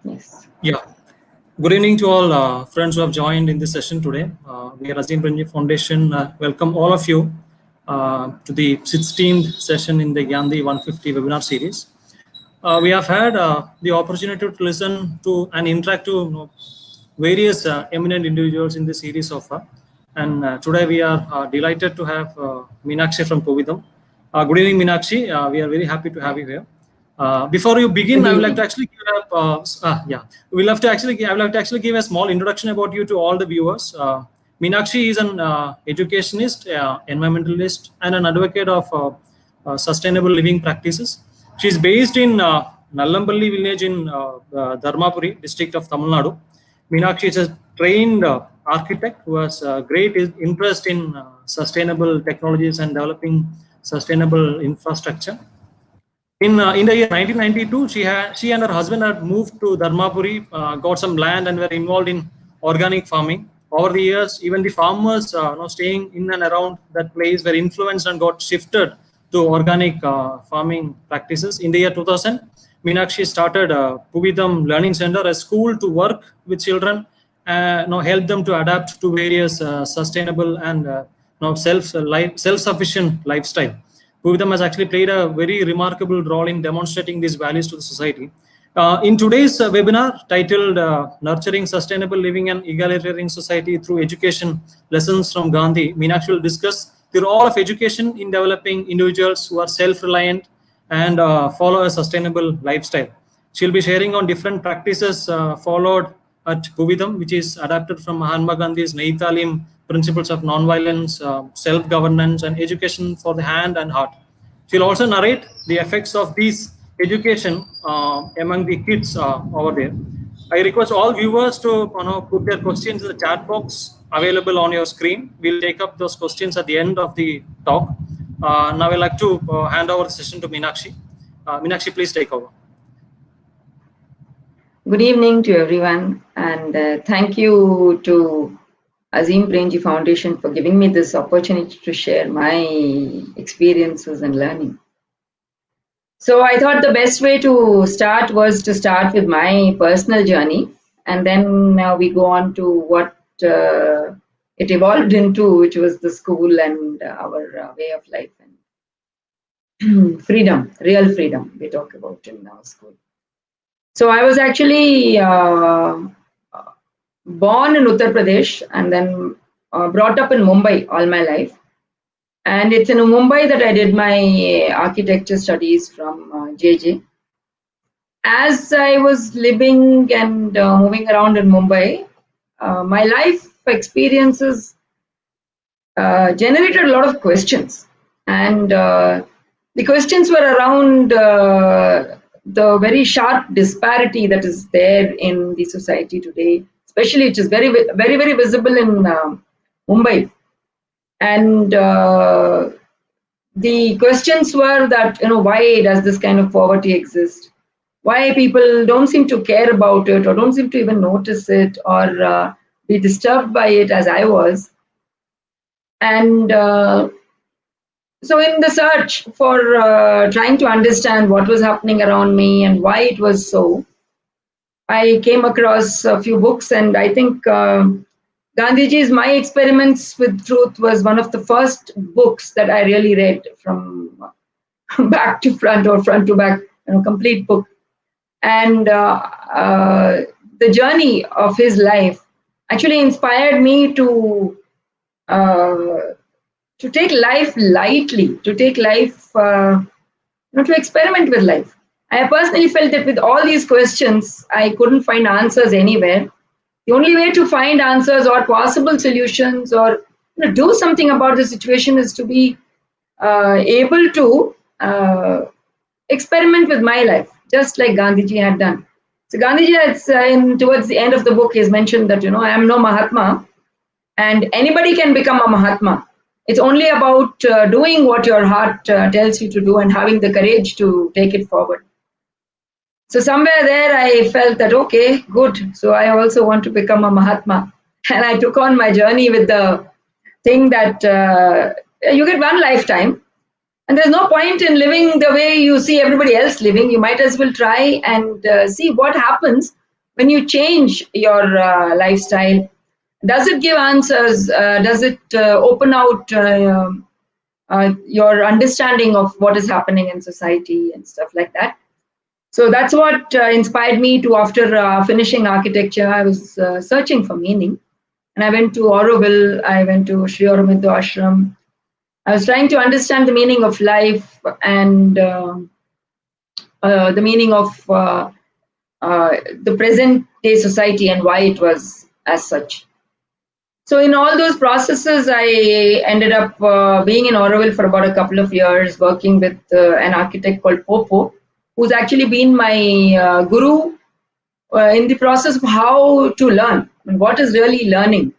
Yes. Yeah. Good evening to all friends who have joined in this session today. We are Azim Prenji Foundation. Welcome all of you to the 16th session in the Gandhi150 webinar series. We have had the opportunity to listen to and interact to various eminent individuals in the series so far. And today we are delighted to have Meenakshi from Puvidham. Good evening, Meenakshi. We are very happy to have you here. Before you begin, I would like to actually give I would like to actually give a small introduction about you to all the viewers. Meenakshi is an educationist, environmentalist, and an advocate of sustainable living practices. She is based in Nallambally village in Dharmapuri district of Tamil Nadu. Meenakshi is a trained architect who has great interest in sustainable technologies and developing sustainable infrastructure. In the year 1992, she and her husband had moved to Dharmapuri, got some land, and were involved in organic farming. Over the years, even the farmers staying in and around that place were influenced and got shifted to organic farming practices. In the year 2000, Meenakshi started Puvidham Learning Centre, a school to work with children, help them to adapt to various sustainable and self-sufficient lifestyle. Puvidham has actually played a very remarkable role in demonstrating these values to the society. In today's webinar titled Nurturing Sustainable Living and Egalitarian Society Through Education, Lessons from Gandhi, Meenakshi will discuss the role of education in developing individuals who are self-reliant and follow a sustainable lifestyle. She'll be sharing on different practices followed at Puvidham, which is adapted from Mahatma Gandhi's Talim principles of nonviolence, self-governance, and education for the hand and heart. She'll also narrate the effects of these education among the kids over there. I request all viewers to put their questions in the chat box available on your screen. We'll take up those questions at the end of the talk. Now I'd like to hand over the session to Meenakshi. Meenakshi, please take over. Good evening to everyone, and thank you to Azim Prenji Foundation for giving me this opportunity to share my experiences and learning. So I thought the best way to start was to start with my personal journey, and then we go on to what it evolved into, which was the school and our way of life and freedom, real freedom we talk about in our school. So I was actually born in Uttar Pradesh and then brought up in Mumbai all my life. And it's in Mumbai that I did my architecture studies from JJ. As I was living and moving around in Mumbai, my life experiences generated a lot of questions. And the questions were around the very sharp disparity that is there in the society today, especially which is very, very, very visible in Mumbai. And the questions were that, why does this kind of poverty exist? Why people don't seem to care about it or don't seem to even notice it or be disturbed by it as I was. And so in the search for trying to understand what was happening around me and why it was so, I came across a few books, and I think Gandhiji's My Experiments with Truth was one of the first books that I really read from back to front or front to back, complete book. And the journey of his life actually inspired me to take life lightly, to take life, to experiment with life. I personally felt that with all these questions, I couldn't find answers anywhere. The only way to find answers or possible solutions or do something about the situation is to be able to experiment with my life, just like Gandhiji had done. So Gandhiji, towards the end of the book, has mentioned that, I am no Mahatma, and anybody can become a Mahatma. It's only about doing what your heart tells you to do and having the courage to take it forward. So somewhere there, I felt that, okay, good. So I also want to become a Mahatma. And I took on my journey with the thing that you get one lifetime. And there's no point in living the way you see everybody else living. You might as well try and see what happens when you change your lifestyle, does it give answers? Does it open out your understanding of what is happening in society and stuff like that? So that's what inspired me to, after finishing architecture, I was searching for meaning. And I went to Auroville, I went to Sri Aurobindo Ashram. I was trying to understand the meaning of life and the meaning of the present day society and why it was as such. So in all those processes, I ended up being in Auroville for about a couple of years, working with an architect called Popo, who's actually been my guru in the process of how to learn and what is really learning.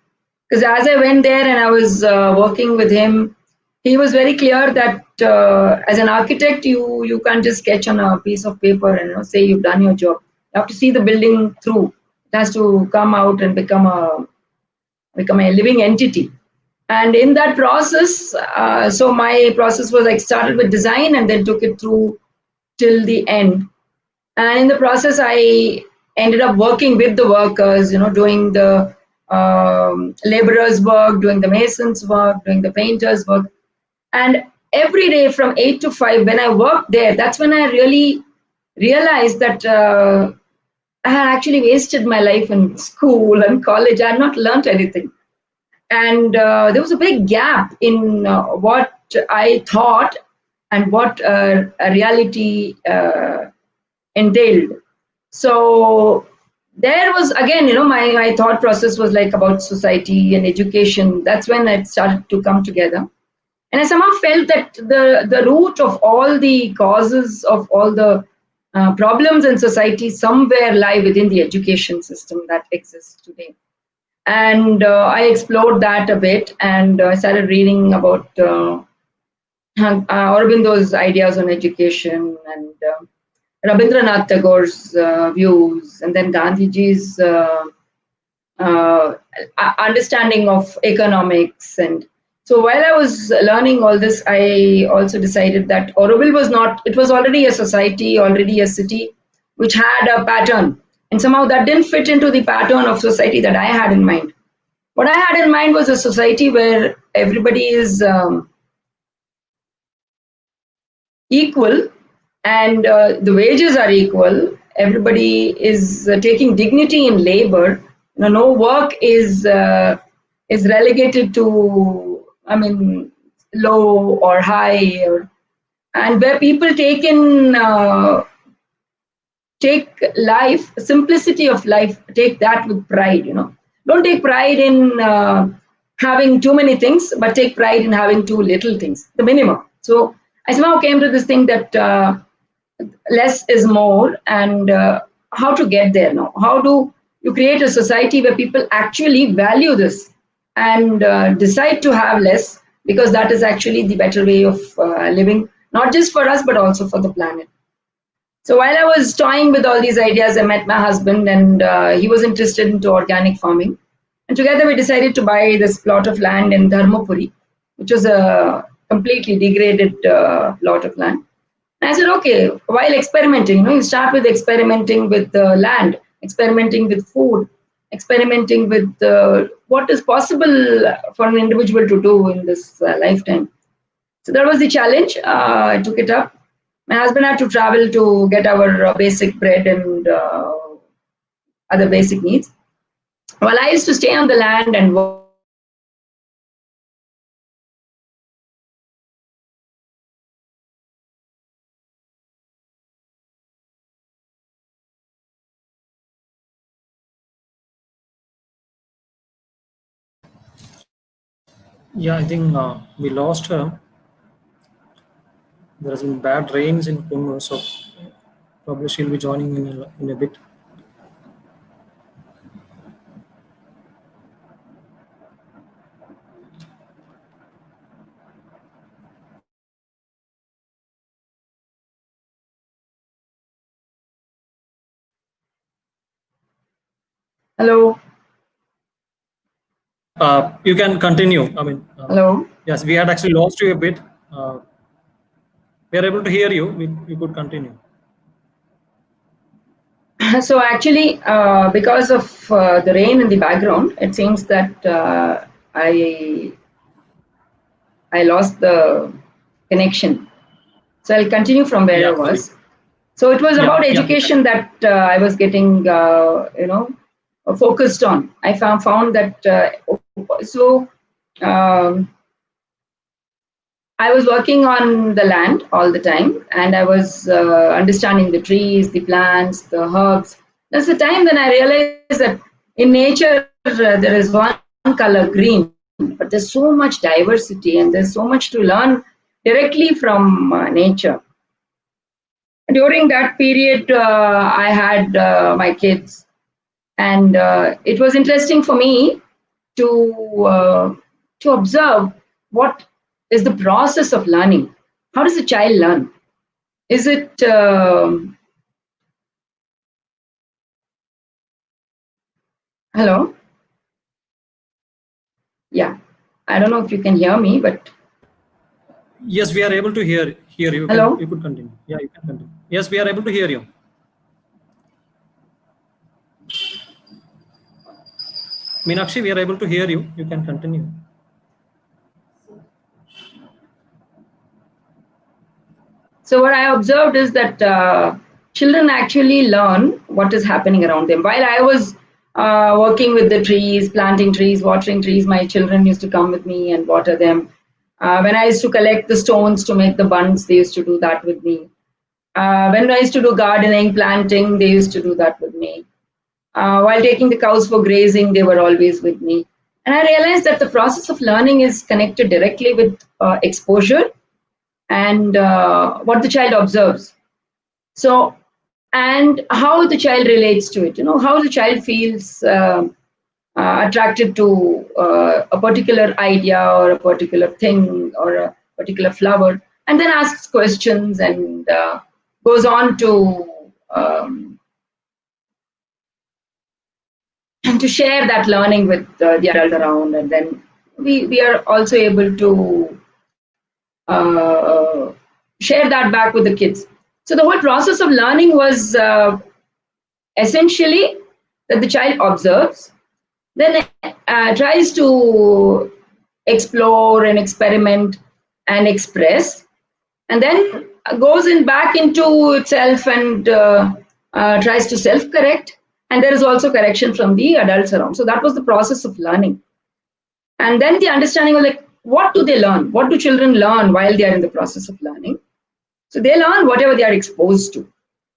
Because as I went there and I was working with him, he was very clear that as an architect, you can't just sketch on a piece of paper and say you've done your job. You have to see the building through. It has to come out and become a living entity. And in that process, so my process was like started with design and then took it through till the end. And in the process, I ended up working with the workers, doing the laborers' work, doing the masons' work, doing the painters' work. And every day from 8 to 5, when I worked there, that's when I really realized that I had actually wasted my life in school and college. I had not learned anything. And there was a big gap in what I thought and what a reality entailed. So there was, again, my thought process was like about society and education. That's when it started to come together. And I somehow felt that the root of all the causes of all the problems in society somewhere lie within the education system that exists today. And I explored that a bit, and I started reading about Aurobindo's ideas on education and Rabindranath Tagore's views, and then Gandhiji's understanding of economics. And so while I was learning all this, I also decided that Auroville was not, it was already a society, already a city, which had a pattern. And somehow that didn't fit into the pattern of society that I had in mind. What I had in mind was a society where everybody is equal and the wages are equal. Everybody is taking dignity in labor. No work is relegated to, low or high, and where people take life, simplicity of life, take that with pride. Don't take pride in having too many things, but take pride in having too little things, the minimum. So I somehow came to this thing that less is more, and how to get there now. How do you create a society where people actually value this and decide to have less, because that is actually the better way of living, not just for us, but also for the planet. So while I was toying with all these ideas, I met my husband, and he was interested into organic farming. And together we decided to buy this plot of land in Dharmapuri, which was a completely degraded plot of land. And I said, okay, while experimenting, you start with experimenting with the land, experimenting with food, experimenting with what is possible for an individual to do in this lifetime. So that was the challenge. I took it up. My husband had to travel to get our basic bread and other basic needs. While I used to stay on the land and work. Yeah, I think we lost her. There has been bad rains in Kunnu, so probably she'll be joining in a bit. Hello. You can continue. Hello. Yes, we had actually lost you a bit. We are able to hear you. We could continue. So actually, because of the rain in the background, it seems that I lost the connection. So I'll continue from where I Yeah, sorry. was. So it was Yeah, about yeah, you can. education that I was getting, focused on. I found that um, I was working on the land all the time, and I was understanding the trees, the plants, the herbs. That's the time when I realized that in nature there is one color, green, but there's so much diversity and there's so much to learn directly from nature. During that period, I had my kids, and it was interesting for me to uh, to observe what is the process of learning. How does a child learn? Is it hello? Yeah, I don't know if you can hear me, but Yes, we are able to hear you. hello. You could continue. Yeah, you can continue. Yes, we are able to hear you. Meenakshi, we are able to hear you. You can continue. So what I observed is that children actually learn what is happening around them. While I was working with the trees, planting trees, watering trees, my children used to come with me and water them. When I used to collect the stones to make the buns, they used to do that with me. When I used to do gardening, planting, they used to do that with me. While taking the cows for grazing, they were always with me. And I realized that the process of learning is connected directly with exposure and what the child observes. So, and how the child relates to it, how the child feels attracted to a particular idea or a particular thing or a particular flower, and then asks questions and goes on to share that learning with the adults around, and then we are also able to uh, share that back with the kids. So the whole process of learning was essentially that the child observes, then tries to explore and experiment and express, and then goes in back into itself and tries to self-correct. And there is also correction from the adults around. So that was the process of learning. And then the understanding of like, what do they learn? What do children learn while they are in the process of learning? So they learn whatever they are exposed to.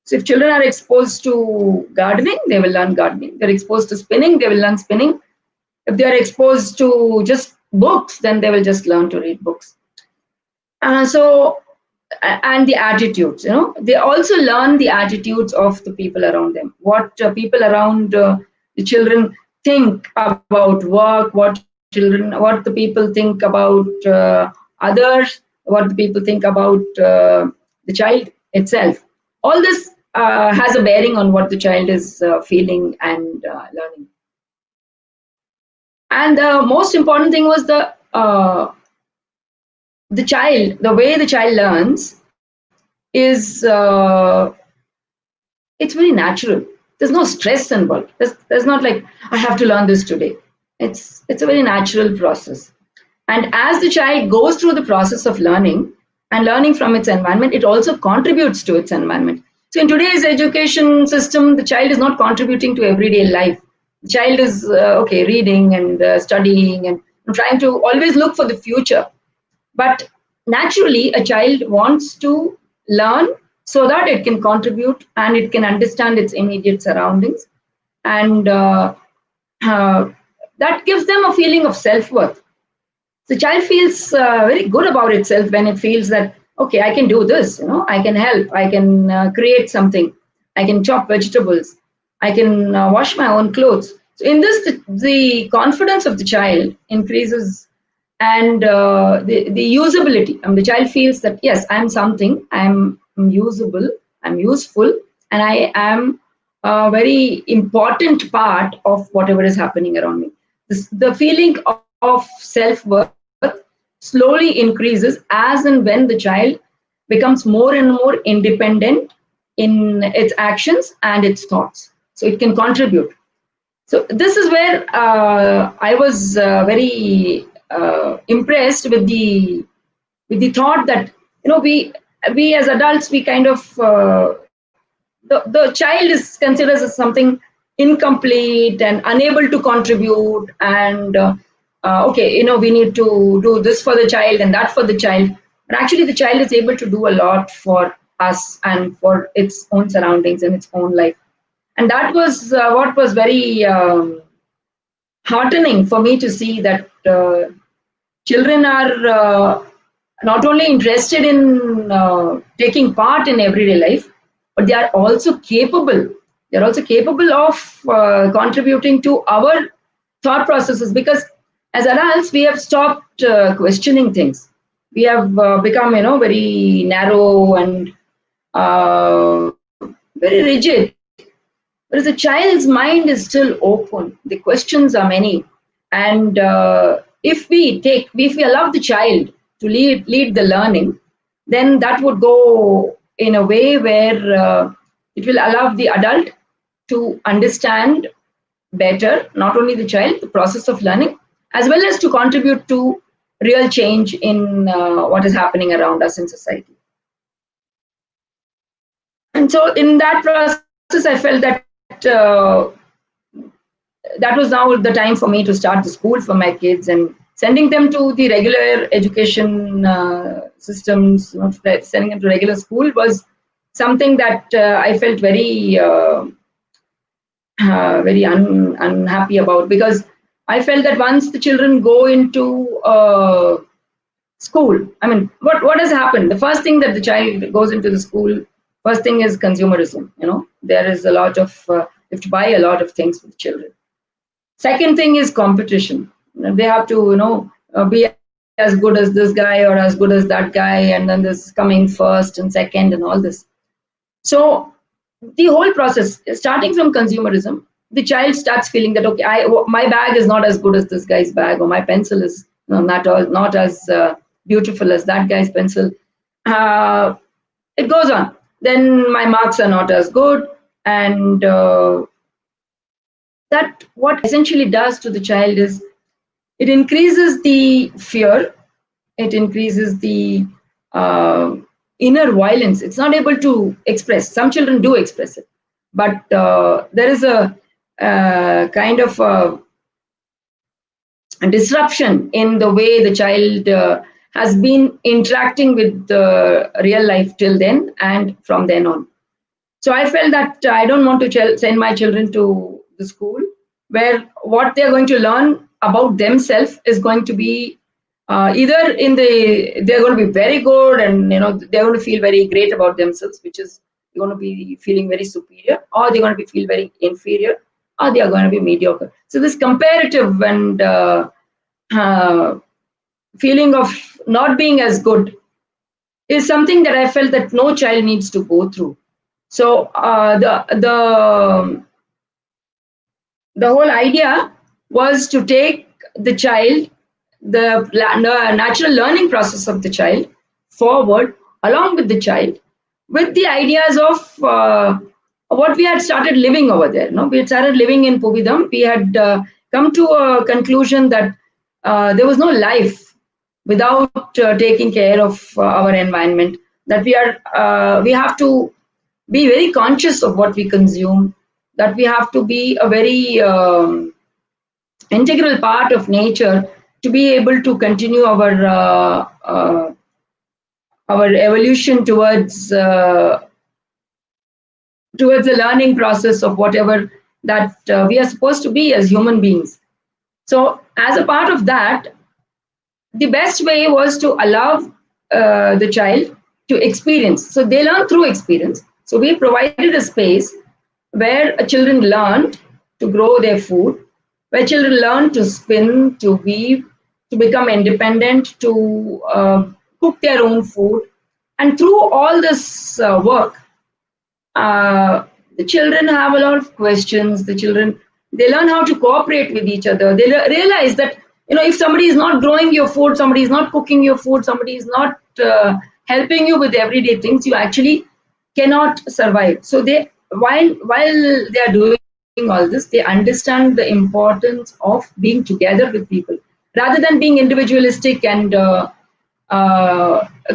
So if children are exposed to gardening, they will learn gardening. They're exposed to spinning, they will learn spinning. If they are exposed to just books, then they will just learn to read books. And the attitudes, they also learn the attitudes of the people around them. What people around the children think about work, what the people think about others, what the people think about the child itself. All this has a bearing on what the child is feeling and learning. And the most important thing was the way the child learns is it's very natural. There's no stress involved. There's not like I have to learn this today. It's a very natural process. And as the child goes through the process of learning and learning from its environment, it also contributes to its environment. So in today's education system, the child is not contributing to everyday life. The child is okay, reading and studying and trying to always look for the future. But naturally, a child wants to learn so that it can contribute and it can understand its immediate surroundings. And uh, that gives them a feeling of self worth. The child feels very good about itself when it feels that, okay, I can do this, I can help, I can create something, I can chop vegetables, I can wash my own clothes. So in this, the confidence of the child increases, and the usability. The child feels that yes, I'm something, I'm usable, I'm useful, and I am a very important part of whatever is happening around me. The feeling of self-worth slowly increases as and when the child becomes more and more independent in its actions and its thoughts. So it can contribute. So this is where I was very impressed with the thought that, we as adults, we kind of the child is considered as something incomplete and unable to contribute, and okay, we need to do this for the child and that for the child, but actually the child is able to do a lot for us and for its own surroundings and its own life. And that was what was very heartening for me to see, that children are not only interested in taking part in everyday life, but they are also capable. They're also capable of contributing to our thought processes, because as adults we have stopped questioning things. We have become, very narrow and very rigid. Whereas a child's mind is still open. The questions are many, and if we allow the child to lead the learning, then that would go in a way where it will allow the adult to understand better, not only the child, the process of learning, as well as to contribute to real change in what is happening around us in society. And so in that process, I felt that that was now the time for me to start the school for my kids, and sending them to the regular education systems, sending them to regular school was something that I felt very unhappy about, because I felt that once the children go into school, I mean, what has happened? The first thing that the child goes into the school, first thing is consumerism. There is a lot of you have to buy a lot of things for the children. Second thing is competition. They have to be as good as this guy or as good as that guy, and then this coming first and second and all this. So the whole process, starting from consumerism, the child starts feeling that, okay, my bag is not as good as this guy's bag, or my pencil is not as beautiful as that guy's pencil. It goes on. Then my marks are not as good, and that what essentially does to the child is it increases the fear, it increases the inner violence. It's not able to express. Some children do express it, but there is a kind of a disruption in the way the child has been interacting with the real life till then and from then on. So I felt that I don't want to send my children to the school where what they're going to learn about themselves is going to be either they're going to be very good and they're going to feel very great about themselves, which is they're going to be feeling very superior, or they're going to feel very inferior, or they are going to be mediocre. So this comparative and feeling of not being as good is something that I felt that no child needs to go through. So the whole idea was to take the child, the natural learning process of the child forward along with the child, with the ideas of what we had started living over there. We had started living in Puvidham. We had come to a conclusion that there was no life without taking care of our environment, that we have to be very conscious of what we consume, that we have to be a very integral part of nature to be able to continue our evolution towards the learning process of whatever that we are supposed to be as human beings. So as a part of that, the best way was to allow the child to experience. So they learn through experience. So we provided a space where children learned to grow their food, where children learn to spin, to weave, to become independent, to cook their own food. And through all this work, the children have a lot of questions. The children, they learn how to cooperate with each other. They realize that, if somebody is not growing your food, somebody is not cooking your food, somebody is not helping you with everyday things, you actually cannot survive. So they, while they are doing all this, they understand the importance of being together with people rather than being individualistic and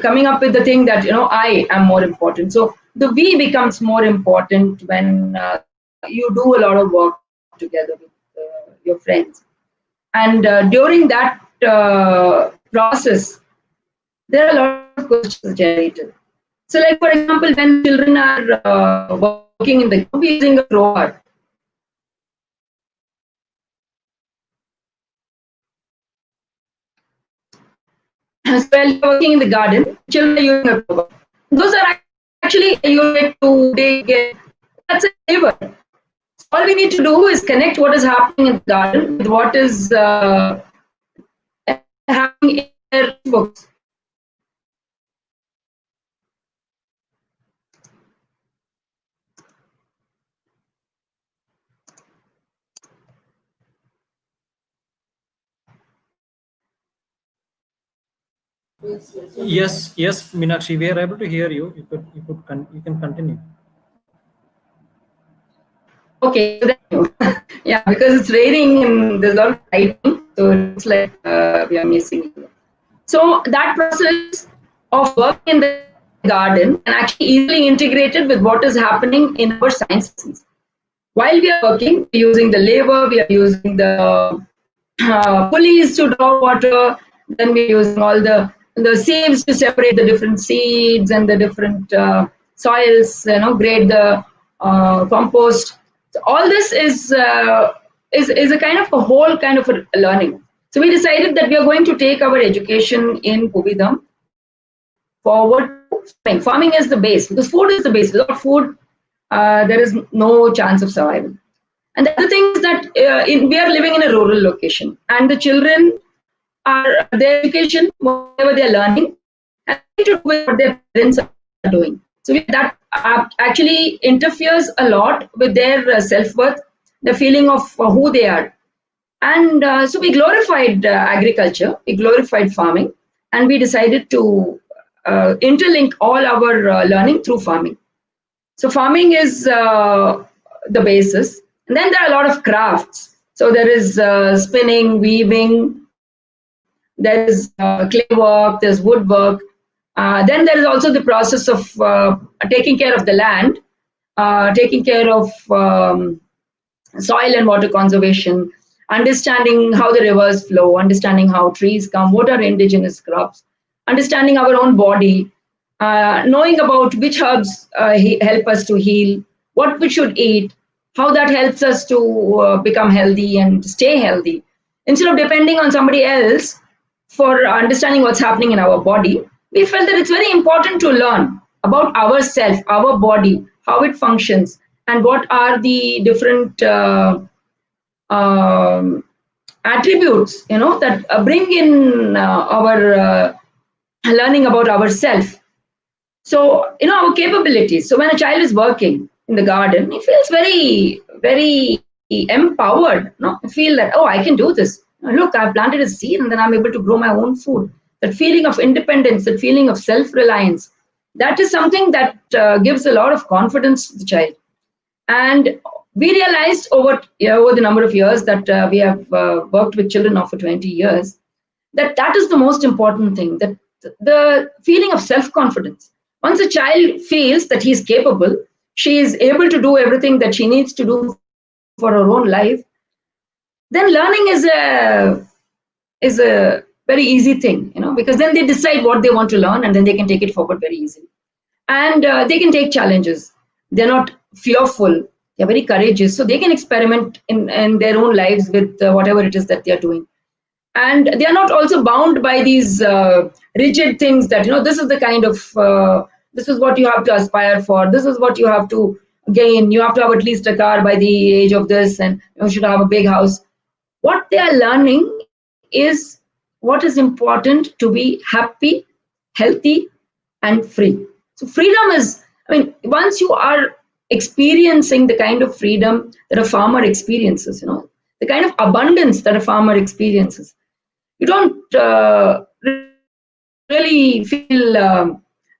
coming up with the thing that I am more important. So the we becomes more important when you do a lot of work together with your friends. And during that process, there are a lot of questions generated. So, like for example, when the children are working in the garden, we're using a crowbar. So while you're working in the garden, children are using a crowbar. Those are actually unit to dig it. That's a labor. So all we need to do is connect what is happening in the garden with what is happening in their books. Yes, Meenakshi, we are able to hear you. You can continue. Okay, so yeah, because it's raining and there's a lot of lightning, so it looks like we are missing it. So that process of working in the garden can actually easily integrated with what is happening in our science lessons. While we are working, we're using the lever, we are using the pulleys to draw water, then we're using all the sieves to separate the different seeds and the different soils, grade the compost. So all this is a kind of a whole kind of a learning. So we decided that we are going to take our education in Puvidham forward to farming. Farming is the base because food is the base. Without food, there is no chance of survival. And the other thing is that we are living in a rural location, and the children are their education, whatever they are learning, has nothing to do with what their parents are doing. So that actually interferes a lot with their self-worth, the feeling of who they are. And so we glorified agriculture, we glorified farming, and we decided to interlink all our learning through farming. So farming is the basis. And then there are a lot of crafts. So there is spinning, weaving, there is clay work, there's woodwork. Then there is also the process of taking care of the land, taking care of soil and water conservation, understanding how the rivers flow, understanding how trees come, what are indigenous crops, understanding our own body, knowing about which herbs help us to heal, what we should eat, how that helps us to become healthy and stay healthy. Instead of depending on somebody else for understanding what's happening in our body, we felt that it's very important to learn about ourselves, our body, how it functions, and what are the different attributes, that bring in our learning about ourselves. So, our capabilities. So when a child is working in the garden, he feels very, very empowered. No, feel that, oh, I can do this. Look, I've planted a seed and then I'm able to grow my own food. That feeling of independence, that feeling of self-reliance, that is something that gives a lot of confidence to the child. And we realized over the number of years that we have worked with children now for 20 years, that is the most important thing, that the feeling of self-confidence. Once a child feels that he's capable, she is able to do everything that she needs to do for her own life, then learning is a very easy thing, because then they decide what they want to learn and then they can take it forward very easily. And they can take challenges. They're not fearful. They're very courageous. So they can experiment in their own lives with whatever it is that they're doing. And they are not also bound by these rigid things that, this is the kind of, this is what you have to aspire for. This is what you have to gain. You have to have at least a car by the age of this, and you should have a big house. What they are learning is what is important to be happy, healthy, and free. So freedom is, once you are experiencing the kind of freedom that a farmer experiences, the kind of abundance that a farmer experiences, you don't really feel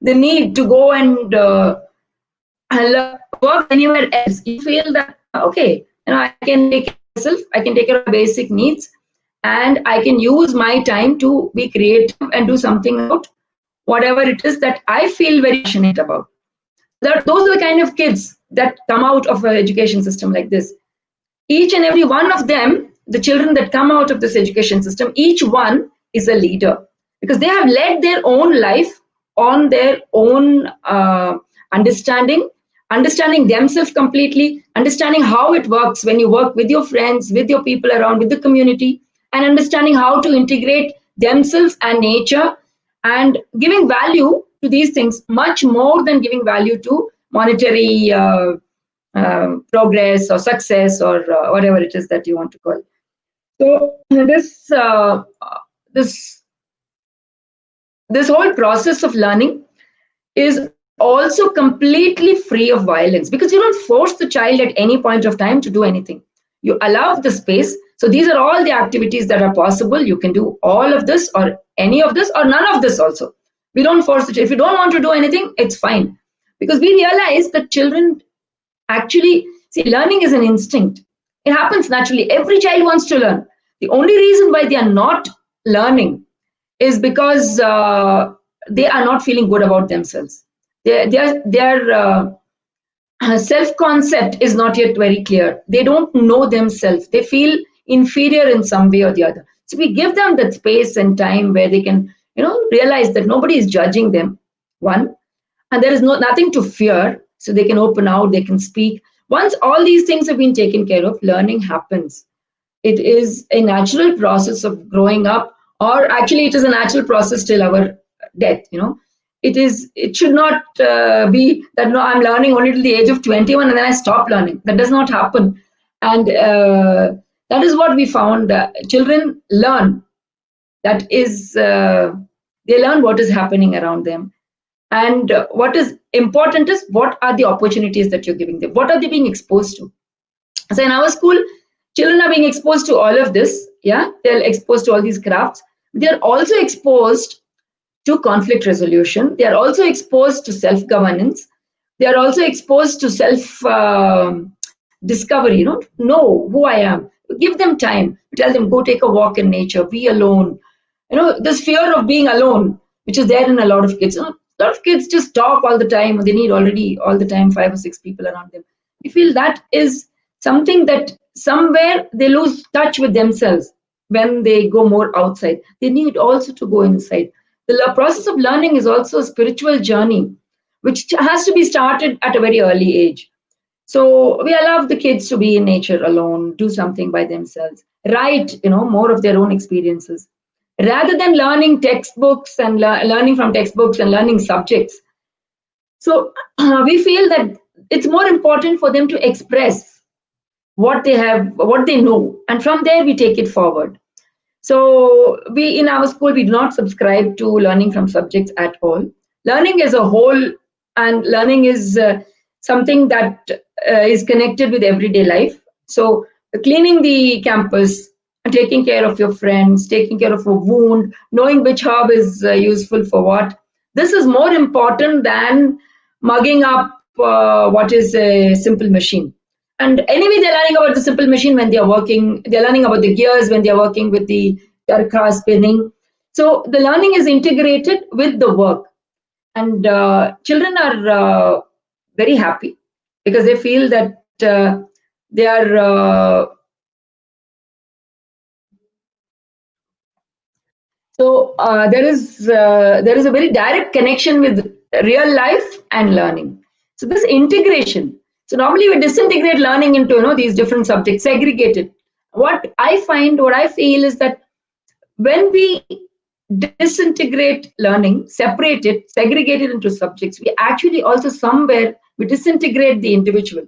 the need to go and work anywhere else, you feel that, okay, I can take care of myself, I can take care of basic needs, and I can use my time to be creative and do something about whatever it is that I feel very passionate about. Those are the kind of kids that come out of an education system like this. Each and every one of them, the children that come out of this education system, each one is a leader, because they have led their own life on their own understanding themselves completely, understanding how it works when you work with your friends, with your people around, with the community, and understanding how to integrate themselves and nature, and giving value to these things much more than giving value to monetary progress or success, or whatever it is that you want to call. So this whole process of learning is also completely free of violence, because you don't force the child at any point of time to do anything. You allow the space. So these are all the activities that are possible. You can do all of this or any of this or none of this also. We don't force it. If you don't want to do anything, it's fine. Because we realize that children actually, see, learning is an instinct. It happens naturally. Every child wants to learn. The only reason why they are not learning is because they are not feeling good about themselves. Their self-concept is not yet very clear. They don't know themselves. They feel inferior in some way or the other. So we give them that space and time where they can, realize that nobody is judging them, one, and there is nothing to fear. So they can open out, they can speak. Once all these things have been taken care of, learning happens. It is a natural process of growing up, or actually it is a natural process till our death. It should not be that, no, I'm learning only till the age of 21 and then I stop learning. That does not happen. And that is what we found. Children learn. That is, they learn what is happening around them. And what is important is, what are the opportunities that you're giving them? What are they being exposed to? So in our school, children are being exposed to all of this. Yeah, they're exposed to all these crafts. They're also exposed to conflict resolution. They are also exposed to self-governance. They are also exposed to self-discovery, know who I am. Give them time. Tell them, go take a walk in nature, be alone. This fear of being alone, which is there in a lot of kids. A lot of kids just talk all the time. They need already all the time 5 or 6 people around them. I feel that is something that somewhere they lose touch with themselves when they go more outside. They need also to go inside. The process of learning is also a spiritual journey, which has to be started at a very early age. So we allow the kids to be in nature alone, do something by themselves, write, more of their own experiences, rather than learning textbooks and learning from textbooks and learning subjects. So we feel that it's more important for them to express what they have, what they know, and from there we take it forward. So we, in our school, we do not subscribe to learning from subjects at all. Learning as a whole, and learning is something that is connected with everyday life. So cleaning the campus, taking care of your friends, taking care of a wound, knowing which herb is useful for what. This is more important than mugging up what is a simple machine. And anyway, they're learning about the simple machine when they're working. They're learning about the gears when they're working with the charkha spinning. So the learning is integrated with the work. And children are very happy because they feel that they are... So there is a very direct connection with real life and learning. So this integration. So normally we disintegrate learning into these different subjects, segregated. What I feel is that when we disintegrate learning, separate it, segregate it into subjects, we actually also somewhere we disintegrate the individual.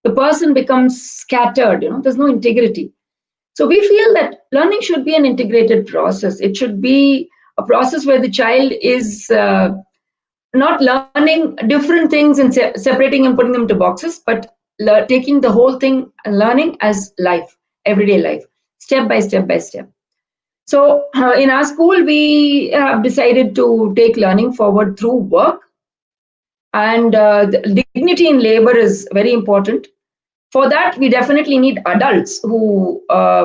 The person becomes scattered. There's no integrity. So we feel that learning should be an integrated process. It should be a process where the child is not learning different things and separating and putting them into boxes, but taking the whole thing and learning as life, everyday life, step by step by step. So in our school, we have decided to take learning forward through work And the dignity in labor is very important. For that, we definitely need adults who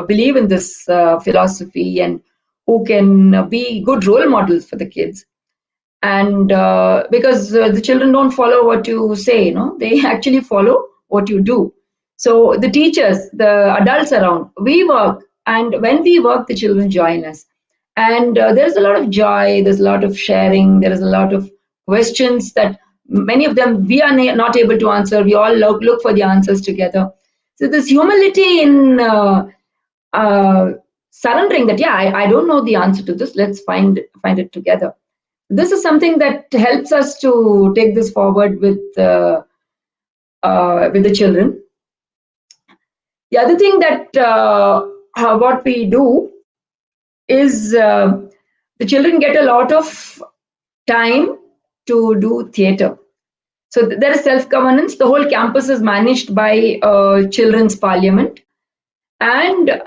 believe in this philosophy and who can be good role models for the kids. And because the children don't follow what you say, they actually follow what you do. So the teachers, the adults around, we work, and when we work, the children join us. And there's a lot of joy, there's a lot of sharing, there is a lot of questions that many of them we are not able to answer. We all look for the answers together. So this humility in surrendering that, yeah, I don't know the answer to this, let's find it together. This is something that helps us to take this forward with the children. The other thing that what we do is the children get a lot of time to do theatre. So there is self-governance. The whole campus is managed by children's parliament, and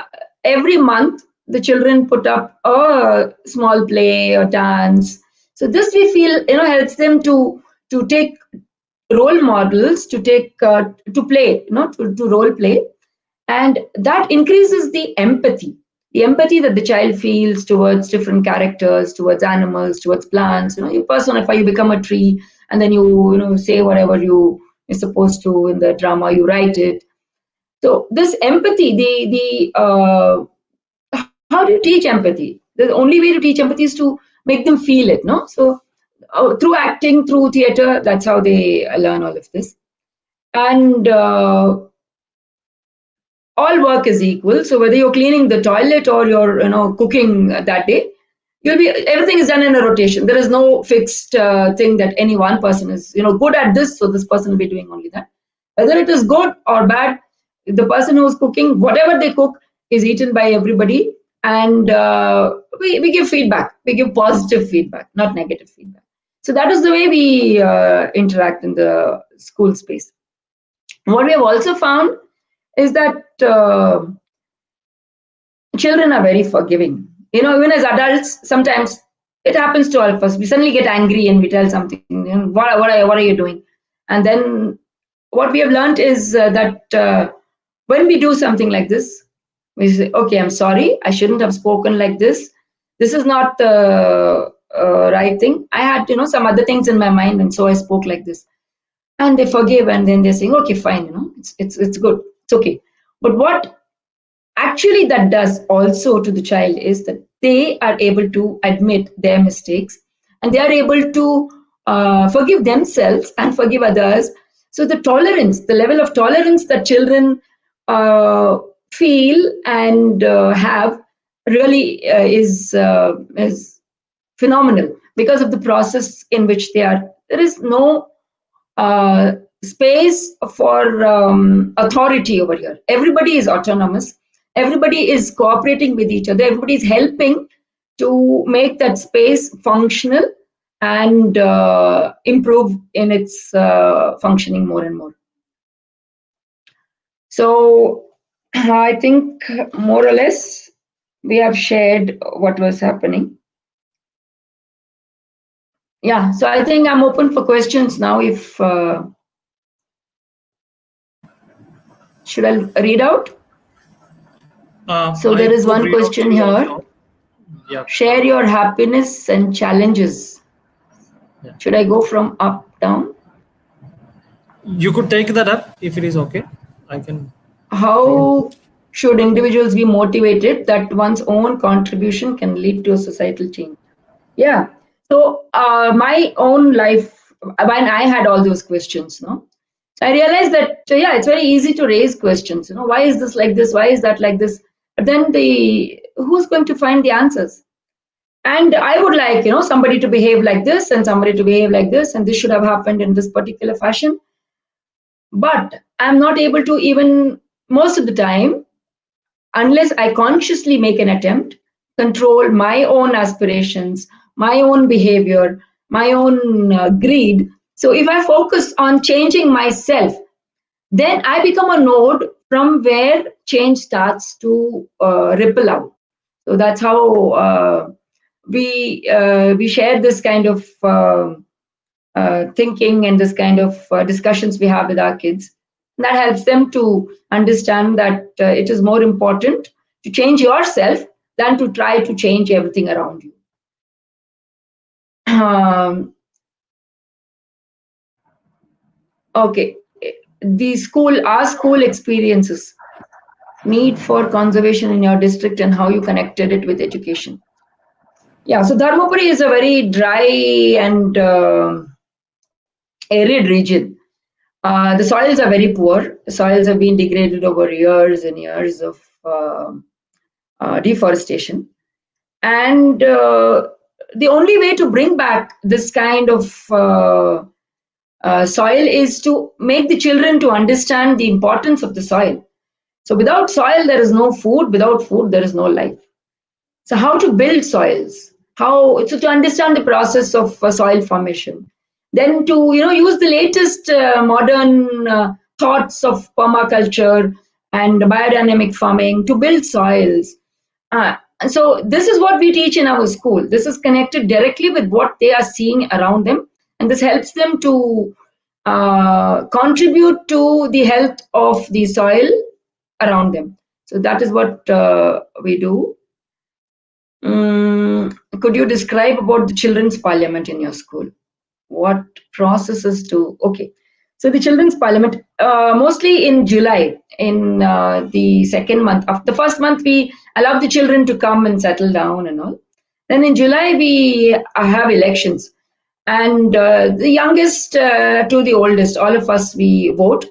every month the children put up a small play or dance. So this we feel helps them to take role models, to take to play, to role play, and that increases the empathy that the child feels towards different characters, towards animals, towards plants. You personify, you become a tree, and then you say whatever you're supposed to in the drama, you write it. So this empathy, how do you teach empathy? The only way to teach empathy is to make them feel it, no? So through acting, through theater, that's how they learn all of this. And all work is equal. So whether you're cleaning the toilet or you're cooking that day, everything is done in a rotation. There is no fixed thing that any one person is good at this, so this person will be doing only that. Whether it is good or bad, the person who's cooking, whatever they cook, is eaten by everybody. And we give feedback. We give positive feedback, not negative feedback. So that is the way we interact in the school space. What we have also found is that children are very forgiving. Even as adults, sometimes it happens to all of us. We suddenly get angry and we tell something. What are you doing? And then what we have learned is that when we do something like this, we say, okay, I'm sorry, I shouldn't have spoken like this. This is not the right thing. I had some other things in my mind, and so I spoke like this. And they forgive, and then they're saying, okay, fine, it's good, it's okay. But what actually that does also to the child is that they are able to admit their mistakes, and they are able to forgive themselves and forgive others. So the level of tolerance that children feel and have really is phenomenal because of the process in which they are. There is no space for authority over here. Everybody is autonomous. Everybody is cooperating with each other. Everybody is helping to make that space functional and improve in its functioning more and more. So I think more or less we have shared what was happening. Yeah, so I think I'm open for questions now. If should I read out? So there is one question here. Yeah. Share your happiness and challenges. Yeah. Should I go from up, down? You could take that up if it is okay. I can. How should individuals be motivated that one's own contribution can lead to a societal change? Yeah. So my own life, when I had all those questions, I realized that yeah, it's very easy to raise questions. Why is this like this? Why is that like this? But then who's going to find the answers? And I would like somebody to behave like this and somebody to behave like this, and this should have happened in this particular fashion. But I'm not able to, even most of the time, unless I consciously make an attempt, control my own aspirations, my own behavior, my own greed. So if I focus on changing myself, then I become a node from where change starts to ripple out. So that's how we share this kind of thinking and this kind of discussions we have with our kids. And that helps them to understand that it is more important to change yourself than to try to change everything around you. Okay, our school experiences, need for conservation in your district and how you connected it with education. Yeah, so Dharmapuri is a very dry and arid region. The soils are very poor. The soils have been degraded over years and years of deforestation. And the only way to bring back this kind of soil is to make the children to understand the importance of the soil. So without soil, there is no food. Without food, there is no life. So how to build soils? How so to understand the process of soil formation? Then to use the latest modern thoughts of permaculture and biodynamic farming to build soils. And so this is what we teach in our school. This is connected directly with what they are seeing around them, and this helps them to contribute to the health of the soil around them. So that is what we do. Could you describe about the children's parliament in your school? What processes do? Okay, so the children's parliament mostly in July, in the second month. After the first month, we allow the children to come and settle down and all. Then in July, we have elections, and the youngest to the oldest, all of us, we vote.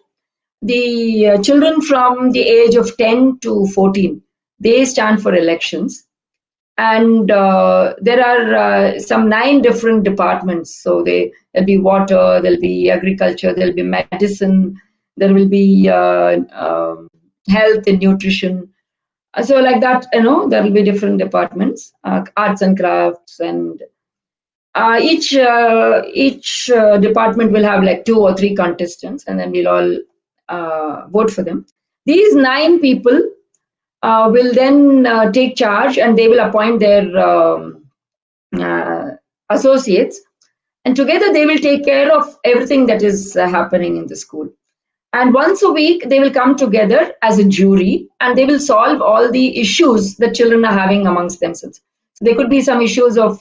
The children from the age of 10 to 14, they stand for elections. And there are some 9 different departments. So there'll be water, there'll be agriculture, there'll be medicine, there will be health and nutrition. So like that, there will be different departments, arts and crafts, and each department will have like 2 or 3 contestants, and then we'll all vote for them. These 9 people will then take charge, and they will appoint their associates, and together they will take care of everything that is happening in the school. And once a week they will come together as a jury, and they will solve all the issues that children are having amongst themselves. So there could be some issues of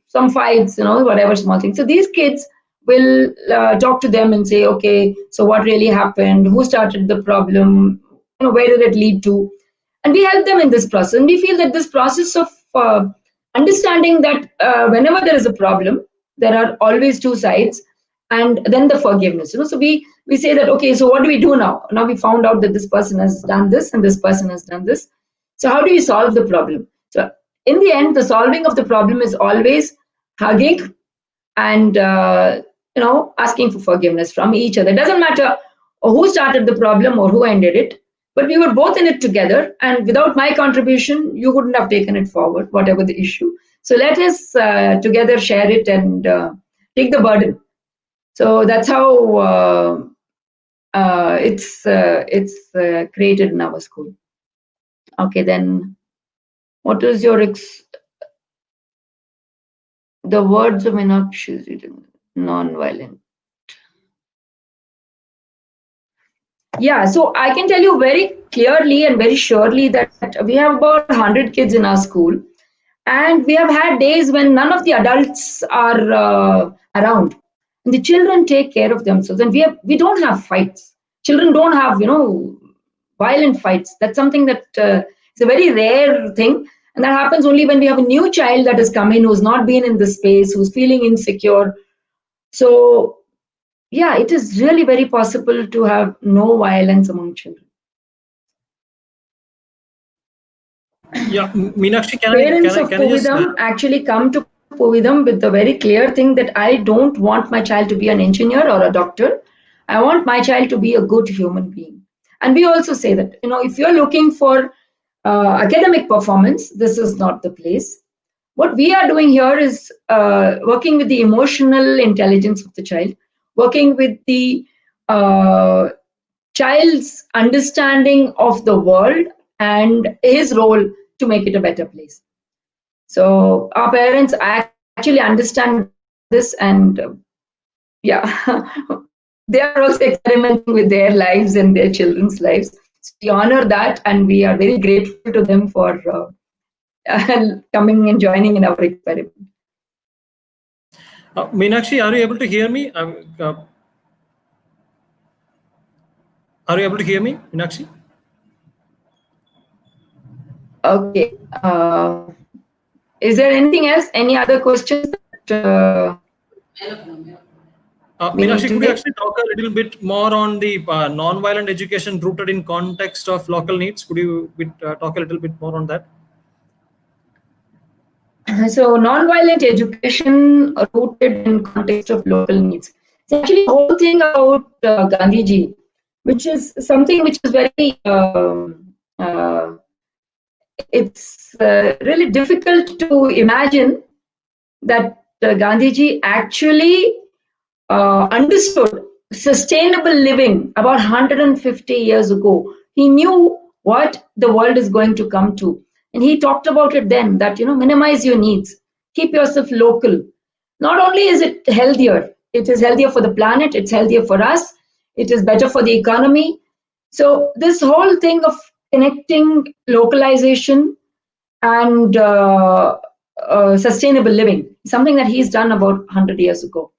some fights, whatever small things. So these kids will talk to them and say, okay, so what really happened, who started the problem, where did it lead to? And we help them in this process. And we feel that this process of understanding that whenever there is a problem, there are always 2 sides, and then the forgiveness. So we say that, okay, so what do we do now? Now we found out that this person has done this and this person has done this. So how do we solve the problem? So in the end, the solving of the problem is always hugging and asking for forgiveness from each other. It doesn't matter who started the problem or who ended it, but we were both in it together, and without my contribution, you wouldn't have taken it forward, whatever the issue. So let us together share it and take the burden. So that's how it's created in our school. Okay, then what is your the words of Meenakshi reading? Nonviolent. Yeah, so I can tell you very clearly and very surely that we have about 100 kids in our school, and we have had days when none of the adults are around, and the children take care of themselves, and we don't have fights. Children don't have violent fights. That's something that is a very rare thing, and that happens only when we have a new child that has come in, who's not been in this space, who's feeling insecure. So yeah, it is really very possible to have no violence among children. Yeah, Meenakshi, Parents of can I just Puvidham actually come to Puvidham with the very clear thing that I don't want my child to be an engineer or a doctor. I want my child to be a good human being. And we also say that, if you're looking for academic performance, this is not the place. What we are doing here is working with the emotional intelligence of the child, working with the child's understanding of the world and his role to make it a better place. So our parents actually understand this, and they are also experimenting with their lives and their children's lives. So we honor that, and we are very grateful to them for coming and joining in our experiment. Meenakshi, are you able to hear me? Are you able to hear me, Meenakshi? Okay. Is there anything else? Any other questions that Meenakshi, could you actually talk a little bit more on the non-violent education rooted in context of local needs? Could you talk a little bit more on that? So, non-violent education rooted in context of local needs. It's actually the whole thing about Gandhiji, which is something which is very, it's really difficult to imagine that Gandhiji actually understood sustainable living about 150 years ago. He knew what the world is going to come to. And he talked about it then, that, minimize your needs, keep yourself local. Not only is it healthier, it is healthier for the planet, it's healthier for us, it is better for the economy. So this whole thing of connecting localization and sustainable living, something that he's done about 100 years ago.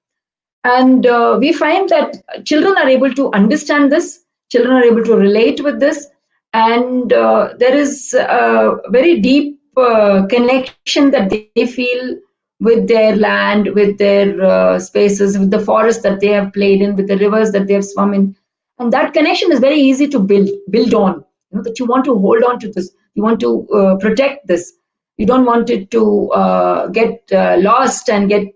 And we find that children are able to understand this, children are able to relate with this, and there is a very deep connection that they feel with their land, with their spaces, with the forest that they have played in, with the rivers that they have swum in. And that connection is very easy to build on. That you want to hold on to this, you want to protect this. You don't want it to get lost and get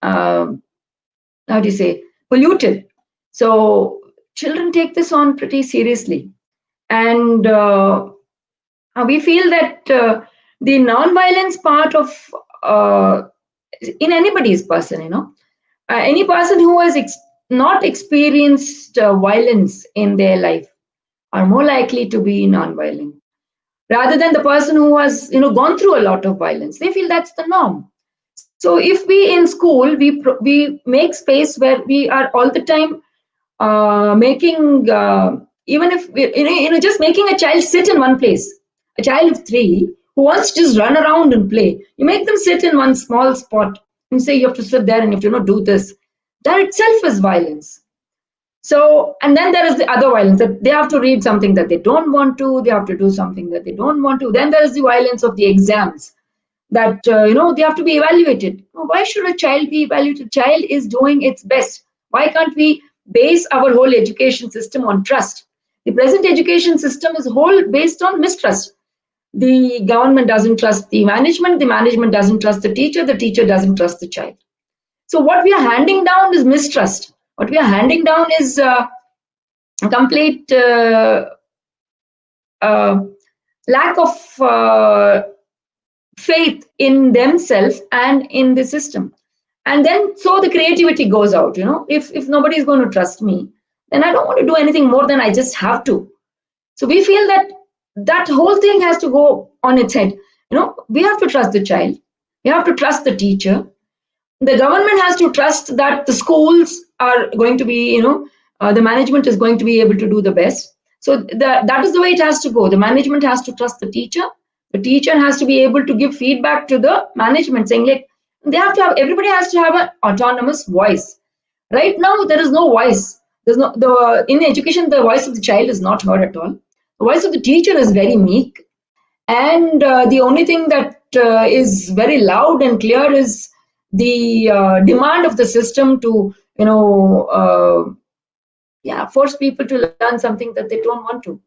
how do you say, polluted. So children take this on pretty seriously. And we feel that the non-violence part of in anybody's person, any person who has not experienced violence in their life are more likely to be non-violent, rather than the person who has gone through a lot of violence. They feel that's the norm. So if we in school, we make space where we are all the time making, even if, just making a child sit in one place, a child of 3 who wants to just run around and play, you make them sit in one small spot and say you have to sit there and you have to do this. That itself is violence. So, and then there is the other violence, that they have to read something that they don't want to, they have to do something that they don't want to. Then there is the violence of the exams, that they have to be evaluated. Why should a child be evaluated? Child is doing its best. Why can't we base our whole education system on trust? The present education system is whole based on mistrust. The government doesn't trust the management doesn't trust the teacher doesn't trust the child. So what we are handing down is mistrust. What we are handing down is a complete lack of faith in themselves and in the system. And then so the creativity goes out. If nobody is going to trust me, then I don't want to do anything more than I just have to. So we feel that whole thing has to go on its head. We have to trust the child, we have to trust the teacher, the government has to trust that the schools are going to be, the management is going to be able to do the best. So that is the way it has to go. The management has to trust the teacher. The teacher has to be able to give feedback to the management, saying like everybody has to have an autonomous voice. Right now, there is no voice. In education, the voice of the child is not heard at all. The voice of the teacher is very meek, and the only thing that is very loud and clear is the demand of the system to force people to learn something that they don't want to.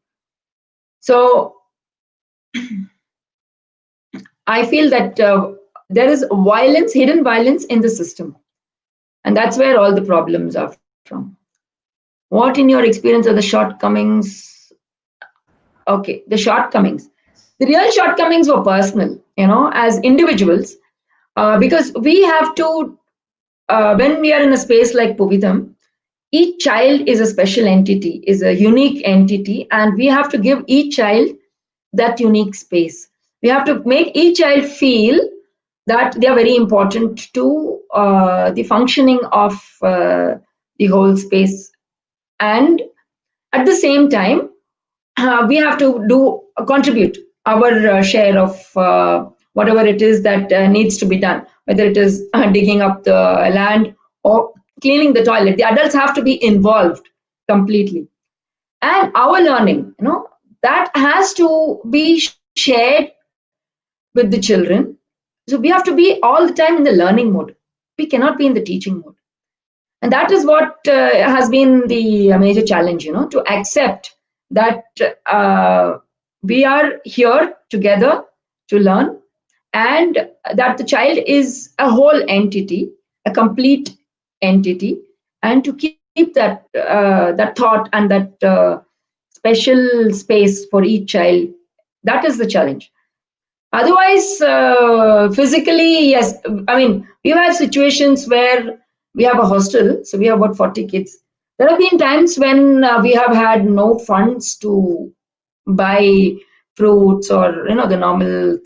So I feel that there is violence, hidden violence in the system, and that's where all the problems are from. What in your experience are the shortcomings? Okay, the shortcomings. The real shortcomings were personal, as individuals, because we have to, when we are in a space like Puvidham, each child is a special entity, is a unique entity, and we have to give each child that unique space. We have to make each child feel that they are very important to the functioning of the whole space. And at the same time, we have to contribute our share of whatever it is that needs to be done, whether it is digging up the land or cleaning the toilet. The adults have to be involved completely. And our learning, that has to be shared with the children. So we have to be all the time in the learning mode. We cannot be in the teaching mode. And that is what has been the major challenge, to accept that we are here together to learn, and that the child is a whole entity, a complete entity, and to keep that thought and that special space for each child. That is the challenge. Otherwise, physically, yes. I mean, we have situations where we have a hostel, so we have about 40 kids. There have been times when we have had no funds to buy fruits or the normal,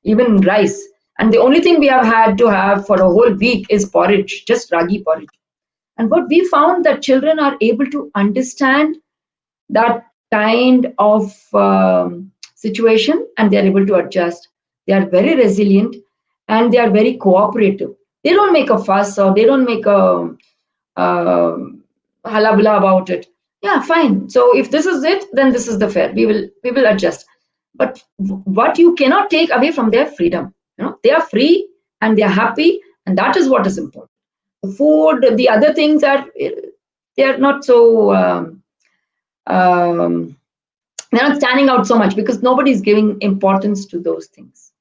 even rice. And the only thing we have had to have for a whole week is porridge, just ragi porridge. And what we found that children are able to understand that kind of situation, and they are able to adjust. They are very resilient and they are very cooperative. They don't make a fuss or they don't make a halabula about it. Yeah, fine. So if this is it, then this is the fare. We will adjust. But what you cannot take away from their freedom, they are free and they are happy, and that is what is important. The food, the other things they are not so. They're not standing out so much because nobody's giving importance to those things.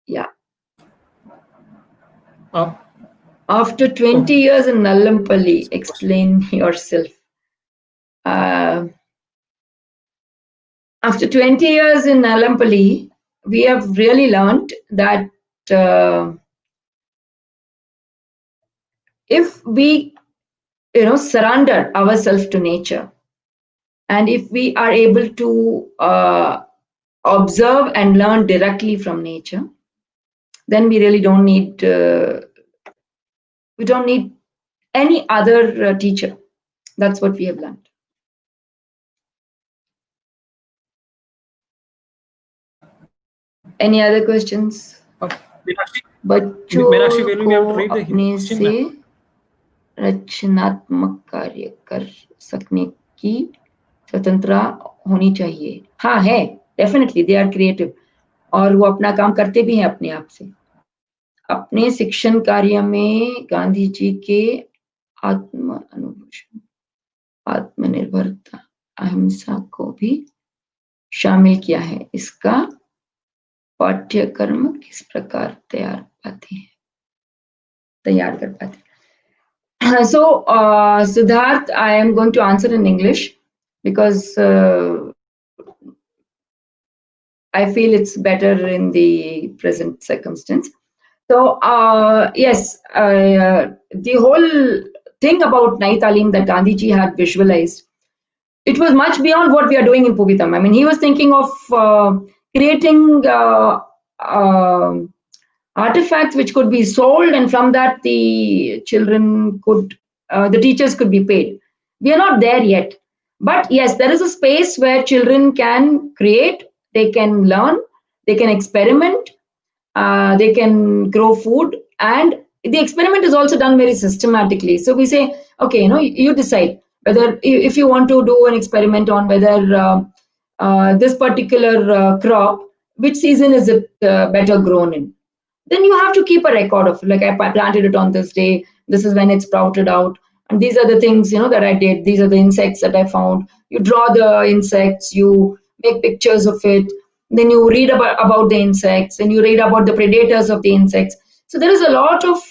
Yeah. After 20 years in Nallampalli, explain yourself. After 20 years in Nallampalli, we have really learned that if we, surrender ourselves to nature, and if we are able to observe and learn directly from nature, then we really don't need any other teacher. That's what we have learned. Any other questions? बच्चों को अपने से रचनात्मक कार्य कर सकने की स्वतंत्रता होनी चाहिए. हाँ है, डेफिनेटली दे आर क्रिएटिव, और वो अपना काम करते भी हैं अपने आप से. अपने शिक्षण कार्य में गांधी जी के आत्मनिर्भरता, अहिंसा को भी शामिल किया है. इसका पाठ्यक्रम किस प्रकार तैयार कर पाते हैं? So Siddharth, I am going to answer in English because I feel it's better in the present circumstance. So yes, the whole thing about Nai Talim that Gandhiji had visualized, it was much beyond what we are doing in Puvidham. I mean, he was thinking of creating artifacts which could be sold, and from that the children could, the teachers could be paid. We are not there yet. But yes, there is a space where children can create, they can learn, they can experiment, they can grow food, and the experiment is also done very systematically. So we say, okay, you decide whether, if you want to do an experiment on whether this particular crop, which season is it better grown in, then you have to keep a record of, like, I planted it on this day, this is when it sprouted out, and these are the things that I did, these are the insects that I found. You draw the insects, you make pictures of it, then you read about the insects, and you read about the predators of the insects. So there is a lot of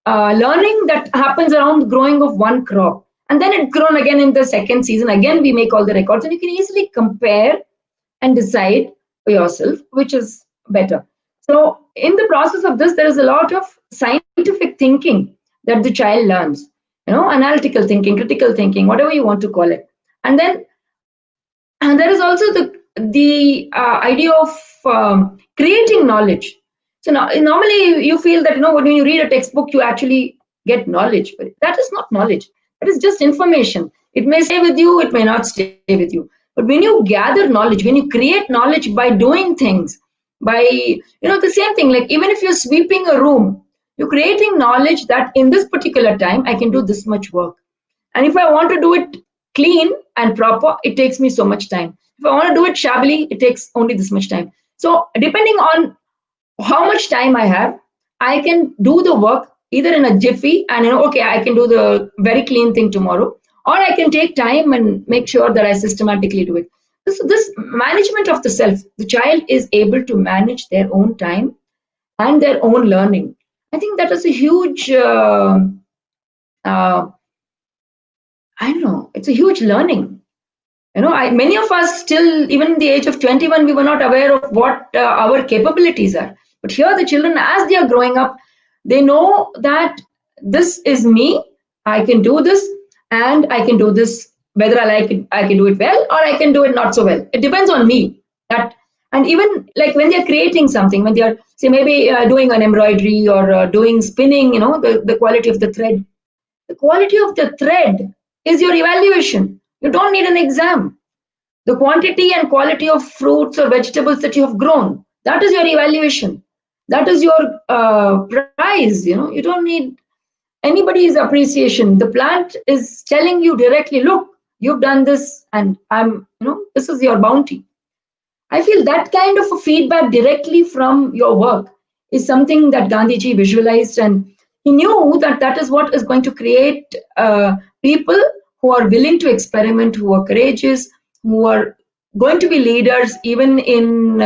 learning that happens around the growing of one crop, and then it's grown again in the second season. Again, we make all the records, and you can easily compare and decide for yourself which is better. So in the process of this, there is a lot of scientific thinking that the child learns, analytical thinking, critical thinking, whatever you want to call it. And then there is also the the idea of creating knowledge. So now, normally you feel that when you read a textbook, you actually get knowledge, but that is not knowledge. That is just information. It may stay with you, it may not stay with you. But when you gather knowledge, when you create knowledge by doing things, by the same thing, like even if you're sweeping a room, you're creating knowledge that in this particular time I can do this much work. And if I want to do it clean and proper, it takes me so much time. If I want to do it shabbily, it takes only this much time. So depending on how much time I have, I can do the work either in a jiffy and okay, I can do the very clean thing tomorrow, or I can take time and make sure that I systematically do it. So this management of the self, the child is able to manage their own time and their own learning. I think that is a huge I don't know, it's a huge learning. Many of us still, even in the age of 21, we were not aware of what our capabilities are. But here the children, as they are growing up, they know that this is me, I can do this, and I can do this, whether I like it, I can do it well, or I can do it not so well. It depends on me. And even like when they're creating something, when they're, say, maybe doing an embroidery or doing spinning, the quality of the thread. The quality of the thread is your evaluation. You don't need an exam. The quantity and quality of fruits or vegetables that you have grown, that is your evaluation. That is your prize. You don't need anybody's appreciation. The plant is telling you directly, look, you've done this, and this is your bounty. I feel that kind of a feedback directly from your work is something that Gandhiji visualized, and he knew that that is what is going to create people who are willing to experiment, who are courageous, who are going to be leaders, even in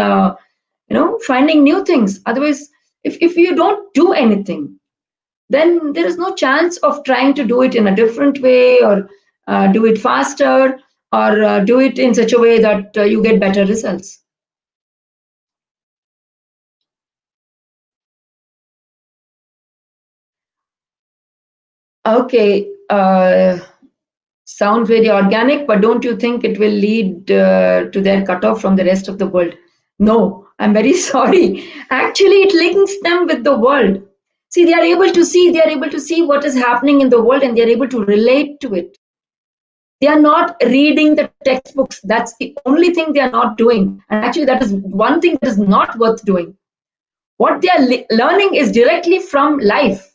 finding new things. Otherwise, if you don't do anything, then there is no chance of trying to do it in a different way, or do it faster, or do it in such a way that you get better results. Okay, sound very organic, but don't you think it will lead to their cutoff from the rest of the world? No, I'm very sorry. Actually, it links them with the world. See, they are able to see what is happening in the world, and they are able to relate to it. They are not reading the textbooks. That's the only thing they are not doing. And actually, that is one thing that is not worth doing. What they are learning is directly from life,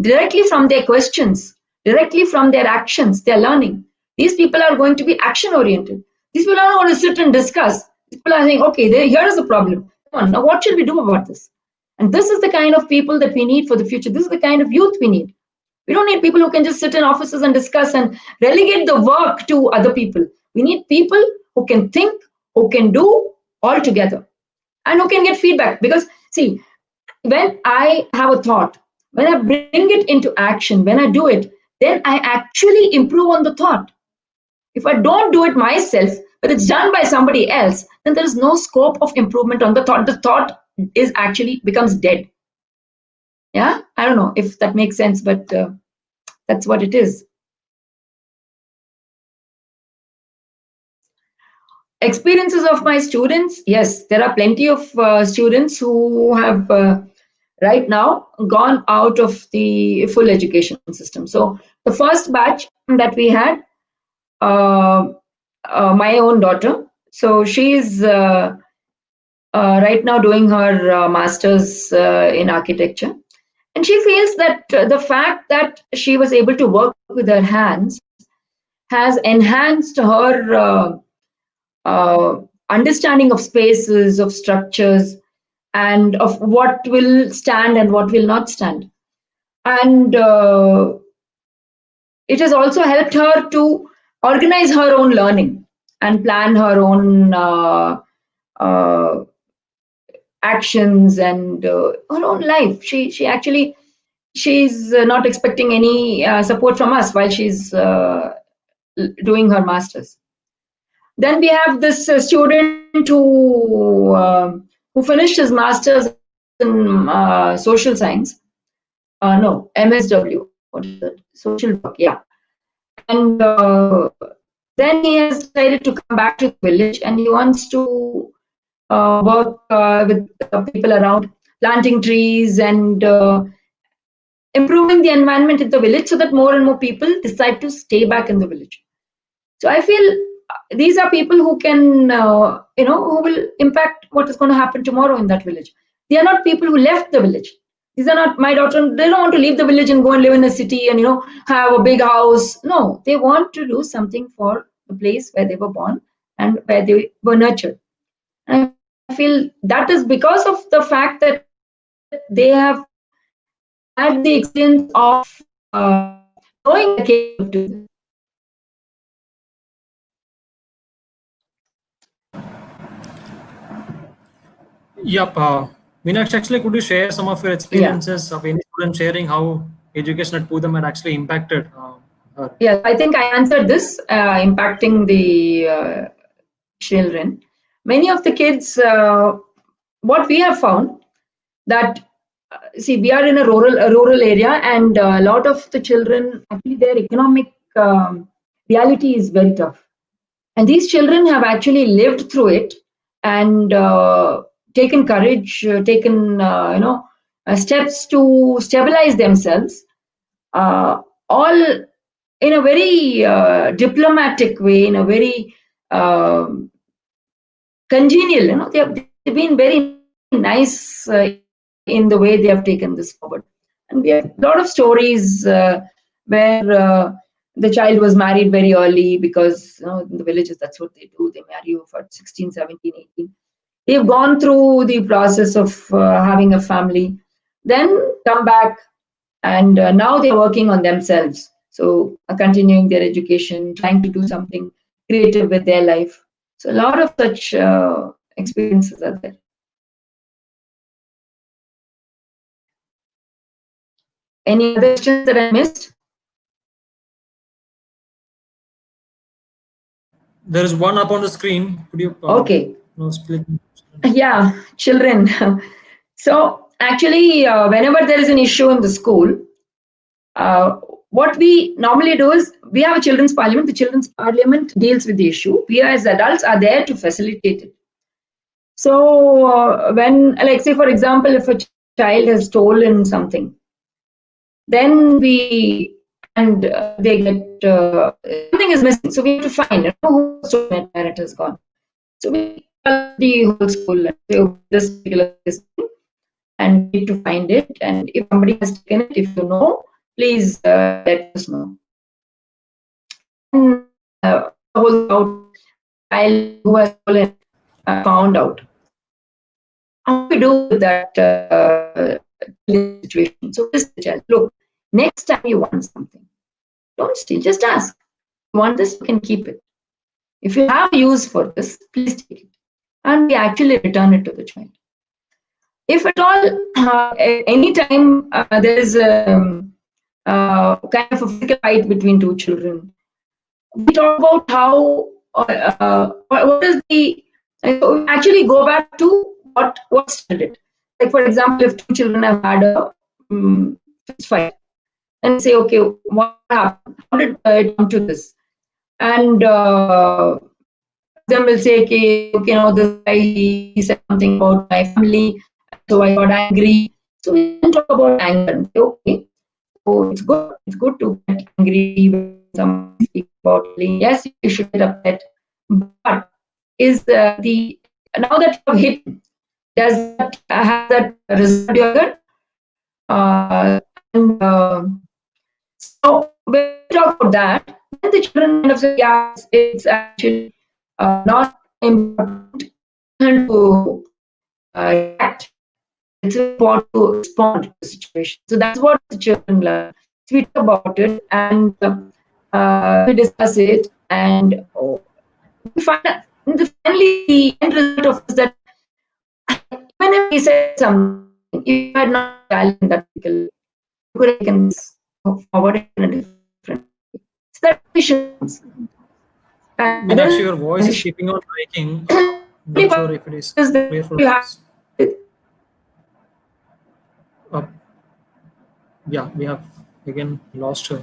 directly from their questions, directly from their actions. They're learning. These people are going to be action oriented. These people are not going to sit and discuss. These people are saying, okay, here is the problem. Come on, now what should we do about this? And this is the kind of people that we need for the future. This is the kind of youth we need. We don't need people who can just sit in offices and discuss and relegate the work to other people. We need people who can think, who can do all together, and who can get feedback. Because, see, when I have a thought, when I bring it into action, when I do it, then I actually improve on the thought. If I don't do it myself, but it's done by somebody else, then there is no scope of improvement on the thought. The thought is actually becomes dead. Yeah, I don't know if that makes sense, but that's what it is. Experiences of my students, yes, there are plenty of students who have right now gone out of the full education system. So the first batch that we had, my own daughter, so she's right now doing her master's in architecture. And she feels that the fact that she was able to work with her hands has enhanced her understanding of spaces, of structures, and of what will stand and what will not stand. And it has also helped her to organize her own learning and plan her own actions and her own life. She's not expecting any support from us while she's doing her masters. Then we have this student who finished his masters in social science. No, MSW. What is that? Social work. Yeah. And Then he has decided to come back to the village, and he wants to work with people around, planting trees and improving the environment in the village so that more and more people decide to stay back in the village. So I feel these are people who can, who will impact what is going to happen tomorrow in that village. They are not people who left the village. These are not my daughter. They don't want to leave the village and go and live in a city and have a big house. No, they want to do something for the place where they were born and where they were nurtured. And I feel that is because of the fact that they have had the experience of knowing they're capable of doing this. Yep. Meenakshi, actually, could you share some of your experiences of any student sharing how education at Puvidham had actually impacted her? Yeah, I think I answered this, impacting the children. Many of the kids, what we have found that, see, we are in a rural area, and a lot of the children, actually, their economic reality is very tough. And these children have actually lived through it and taken courage, taken steps to stabilize themselves, all in a very diplomatic way, in a very congenial. They've been very nice in the way they have taken this forward. And we have a lot of stories where the child was married very early because in the villages that's what they do. They marry you for 16, 17, 18. They've gone through the process of having a family, then come back, and now they're working on themselves. So continuing their education, trying to do something creative with their life. So a lot of such experiences are there. Any other questions that I missed? There is one up on the screen. Could you Okay. split? Yeah, children. So actually, whenever there is an issue in the school, what we normally do is we have a children's parliament. The children's parliament deals with the issue. We as adults are there to facilitate it. So when, like, say, for example, if a child has stolen something, then and they get something is missing. So we have to find who stole it, where it has gone. So we call the whole school and say, oh, this particular is, and need to find it. And if somebody has taken it, if you know, please let us know. And the whole child who has stolen found out. How do we do with that situation? So this child, look, next time you want something, don't steal, just ask. You want this, you can keep it. If you have use for this, please take it. And we actually return it to the child. If at all, anytime there is a kind of a physical fight between two children, we talk about how, what is the, so we actually go back to what started it. Like, for example, if two children have had a fist fight, and say, okay, what happened? How did it come to this? And them will say, okay, this guy, he said something about my family, so I got angry. So we can talk about anger and say, okay, so it's good to get angry when someone speaks about feeling. Yes, you should get upset, but is now that you have hit, does that have that resolved your anger? And so when we talk about that, then the children kind of say, yeah, it's actually not important to react. It's important to respond to the situation. So that's what the children learn. So we talk about it and we discuss it, and we find out, finally the end result of is that even if we said something, if you had not challenged that particular, you could have taken this forward in a different way. So that patience. Meenakshi, your voice is keeping on breaking. Not sure if it is clear for us. Yeah, we have again lost her.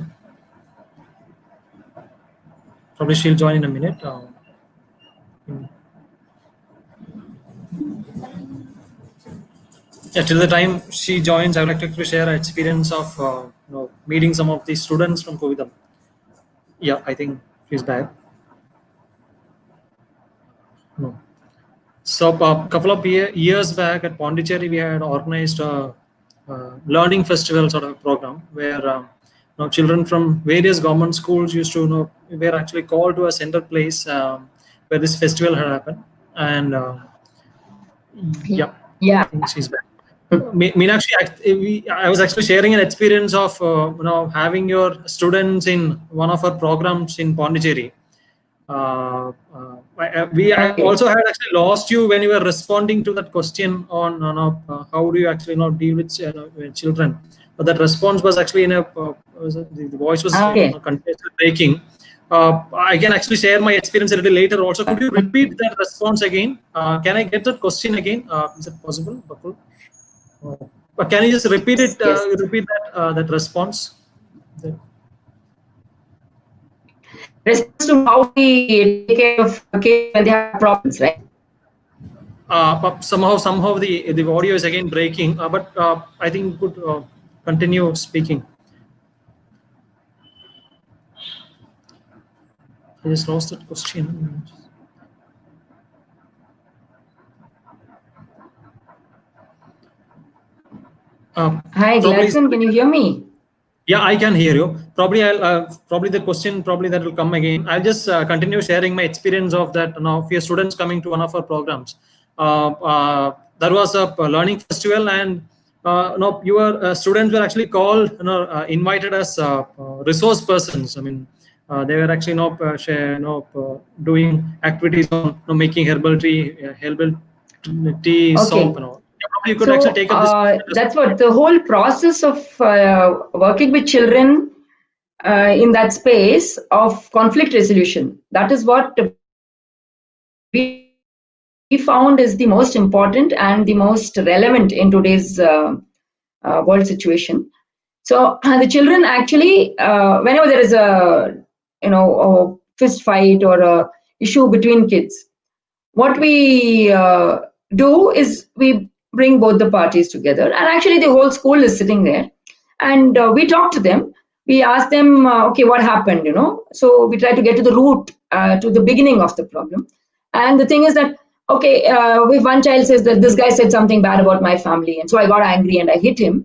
Probably she'll join in a minute. Yeah, till the time she joins, I would like to quickly share an experience of meeting some of the students from Puvidham. Yeah, I think she's back. No. So a couple of years back at Pondicherry, we had organized a learning festival sort of program where children from various government schools used to were actually called to a center place where this festival had happened. And yeah, Yeah. I think she's back. Meenakshi, I was actually sharing an experience of having your students in one of our programs in Pondicherry. I also had actually lost you when you were responding to that question on how do you actually deal with children. But that response was actually in the voice was continuously breaking. I can actually share my experience a little later. Also, could you repeat that response again? Can I get that question again? Is it possible, Bakul? Can you just repeat it? Yes. Repeat that response. Response to how we take care of kids when they have problems, right? But somehow the audio is again breaking. But I think you could continue speaking. I just lost that question. Hi, Gladson, can you hear me? Yeah, I can hear you. Probably probably the question that will come again. I'll just continue sharing my experience of that. Now, few students coming to one of our programs. There was a learning festival, and your students were actually called, invited as resource persons. I mean, they were actually doing activities on making herbal tea, soap, You could actually take up this. That's what the whole process of working with children in that space of conflict resolution. That is what we found is the most important and the most relevant in today's world situation. So the children actually, whenever there is a fist fight or a issue between kids, what we do is we bring both the parties together, and actually the whole school is sitting there, and we talk to them. We ask them, okay, what happened, so we try to get to the root, to the beginning of the problem. And the thing is that, okay, if one child says that this guy said something bad about my family, and so I got angry and I hit him,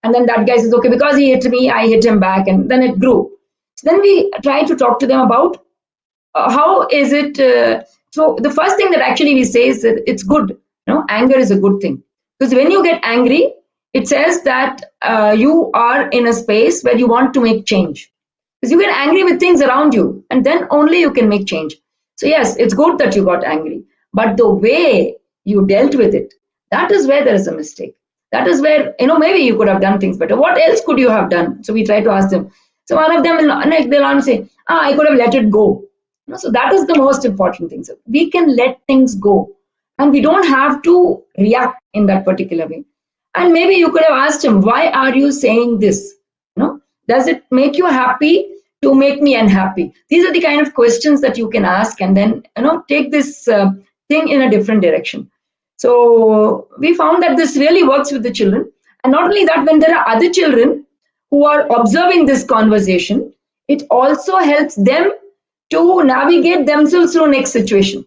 and then that guy says, okay, because he hit me, I hit him back, and then it grew. So then we try to talk to them about how is it. So the first thing that actually we say is that it's good. Anger is a good thing, because when you get angry, it says that you are in a space where you want to make change. Because you get angry with things around you, and then only you can make change. So yes, it's good that you got angry, but the way you dealt with it, that is where there is a mistake. That is where, maybe you could have done things better. What else could you have done? So we try to ask them. So one of them they'll say, I could have let it go. So that is the most important thing. So we can let things go, and we don't have to react in that particular way. And maybe you could have asked him, why are you saying this? Does it make you happy to make me unhappy? These are the kind of questions that you can ask, and then take this thing in a different direction. So we found that this really works with the children. And not only that, when there are other children who are observing this conversation, it also helps them to navigate themselves through next situation.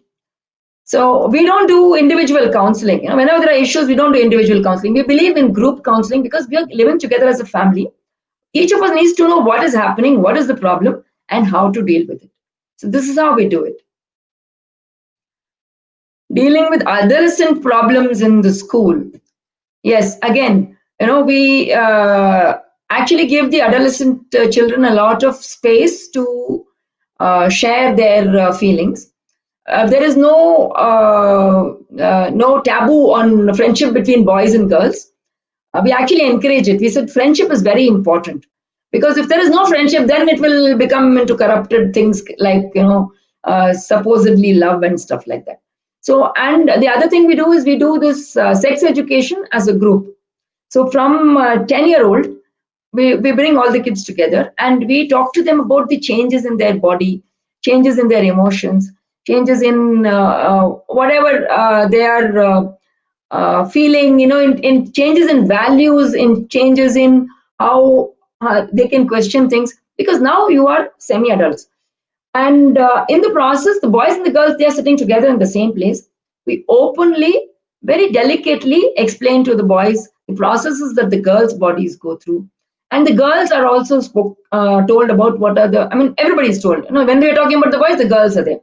So we don't do individual counseling. Whenever there are issues, we don't do individual counseling. We believe in group counseling, because we are living together as a family. Each of us needs to know what is happening, what is the problem, and how to deal with it. So this is how we do it. Dealing with adolescent problems in the school. Yes, again, we actually give the adolescent children a lot of space to share their feelings. There is no taboo on friendship between boys and girls. We actually encourage it. We said friendship is very important, because if there is no friendship, then it will become into corrupted things like supposedly love and stuff like that. So, and the other thing we do is we do this sex education as a group. So from 10-year-old, we bring all the kids together, and we talk to them about the changes in their body, changes in their emotions, changes in whatever they are feeling, in changes in values, in changes in how they can question things, because now you are semi-adults. And in the process, the boys and the girls, they are sitting together in the same place. We openly, very delicately explain to the boys the processes that the girls' bodies go through. And the girls are also told about what are the, I mean, everybody's told. When we are talking about the boys, the girls are there.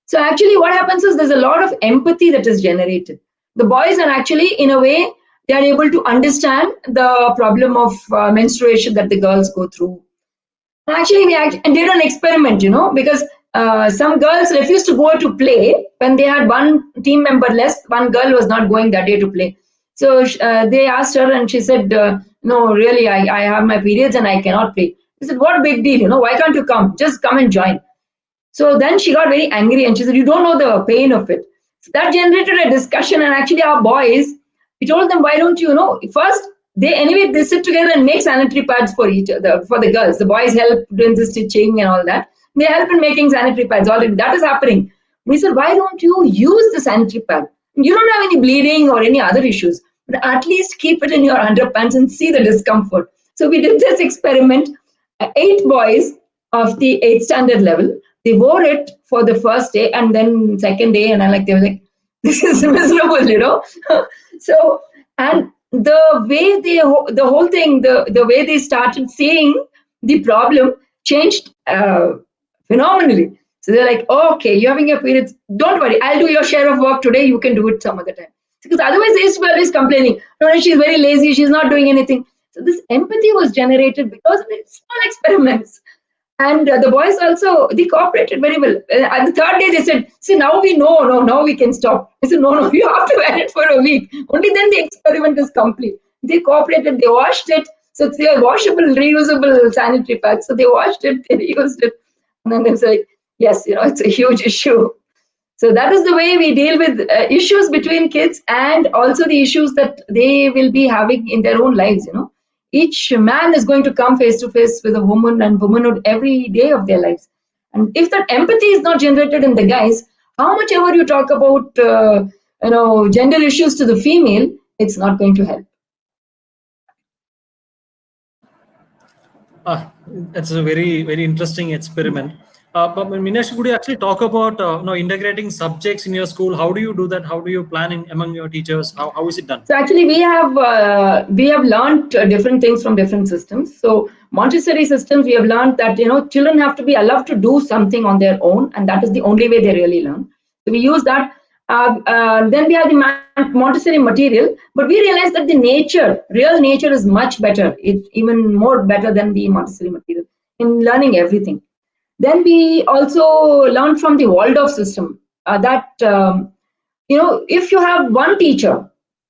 So actually what happens is there's a lot of empathy that is generated. The boys are actually, in a way, they are able to understand the problem of menstruation that the girls go through. Actually, and did an experiment, because some girls refused to go to play when they had one team member less. One girl was not going that day to play. So they asked her, and she said, "No, really, I have my periods and I cannot play." He said, "What big deal? Why can't you come? Just come and join." So then she got very angry and she said, "You don't know the pain of it." So that generated a discussion, and actually our boys, we told them, "Why don't you know? First, they sit together and make sanitary pads for each other, for the girls. The boys help doing the stitching and all that. They help in making sanitary pads already. That is happening." We said, "Why don't you use the sanitary pad? You don't have any bleeding or any other issues, but at least keep it in your underpants and see the discomfort." So we did this experiment. 8 boys of the 8th standard level, they wore it for the first day, and then second day, and they were like, "This is miserable." So, and the way the whole thing, the way they started seeing the problem changed phenomenally. So they're like, "Oh, okay, you're having your periods. Don't worry, I'll do your share of work today. You can do it some other time." Because otherwise, they used to be always complaining, "No, she's very lazy. She's not doing anything." So this empathy was generated because of these small experiments. And the boys also, they cooperated very well. And the third day they said, "See, now we know, no, now we can stop." I said, "No, you have to wear it for a week. Only then the experiment is complete." They cooperated, they washed it. So it's a washable, reusable sanitary pad. So they washed it, they reused it. And then they said, "Yes, it's a huge issue." So that is the way we deal with issues between kids, and also the issues that they will be having in their own lives. Each man is going to come face to face with a woman and womanhood every day of their lives. And if that empathy is not generated in the guys, how much ever you talk about gender issues to the female, it's not going to help. That's a very, very interesting experiment. But Meenakshi, could you actually talk about integrating subjects in your school? How do you do that? How do you plan among your teachers? How is it done? So actually, we have learned different things from different systems. So Montessori systems, we have learned that children have to be allowed to do something on their own, and that is the only way they really learn. So we use that. Then we have the Montessori material, but we realized that the real nature is much better. It's even more better than the Montessori material in learning everything. Then we also learned from the Waldorf system that if you have one teacher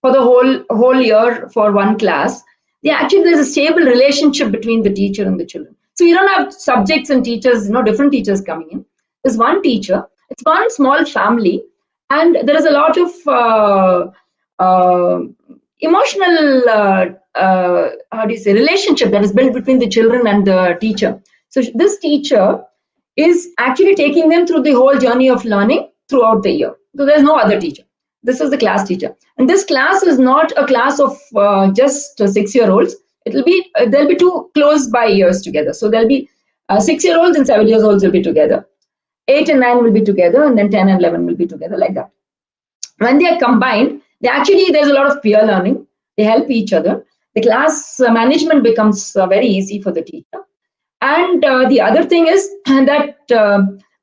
for the whole year for one class, there's a stable relationship between the teacher and the children. So you don't have subjects and teachers, different teachers coming in. There's one teacher. It's one small family, and there is a lot of emotional relationship that is built between the children and the teacher. So this teacher is actually taking them through the whole journey of learning throughout the year. So there's no other teacher. This is the class teacher, and this class is not a class of just 6-year-olds. It'll be there'll be two close by years together. So there'll be 6-year-olds and 7-year-olds will be together. 8 and 9 will be together, and then 10 and 11 will be together, like that. When they are combined, there's a lot of peer learning. They help each other. The class management becomes very easy for the teacher. And the other thing is that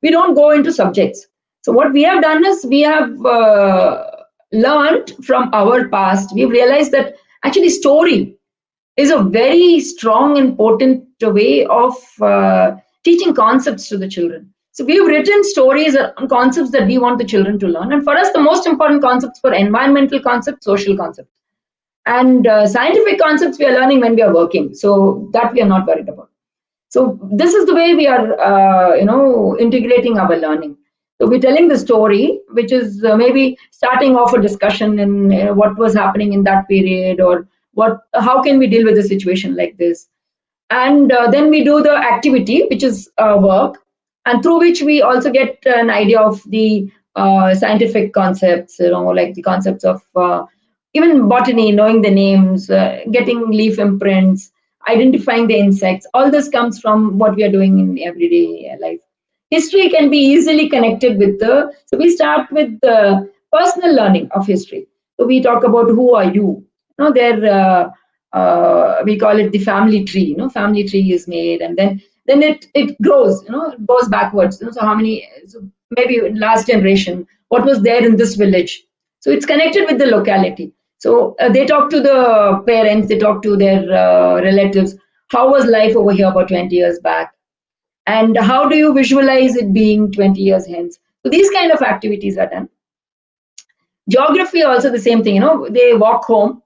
we don't go into subjects. So what we have done is we have learned from our past. We've realized that actually story is a very strong and potent way of teaching concepts to the children. So we've written stories and concepts that we want the children to learn. And for us, the most important concepts were environmental concepts, social concepts. And scientific concepts we are learning when we are working. So that we are not worried about. So this is the way we are, integrating our learning. So we're telling the story, which is maybe starting off a discussion in what was happening in that period, or how can we deal with a situation like this. And then we do the activity, which is work. and through which we also get an idea of the scientific concepts, like the concepts of even botany, knowing the names, getting leaf imprints, identifying the insects. All this comes from what we are doing in everyday life. History can be easily connected with so we start with the personal learning of history. So we talk about who are you. We call it the family tree. Family tree is made, and then it grows. It goes backwards. So how many? So maybe last generation, what was there in this village? So it's connected with the locality. So they talk to the parents, they talk to their relatives. How was life over here about 20 years back? And how do you visualize it being 20 years hence? So these kind of activities are done. Geography also the same thing. They walk home.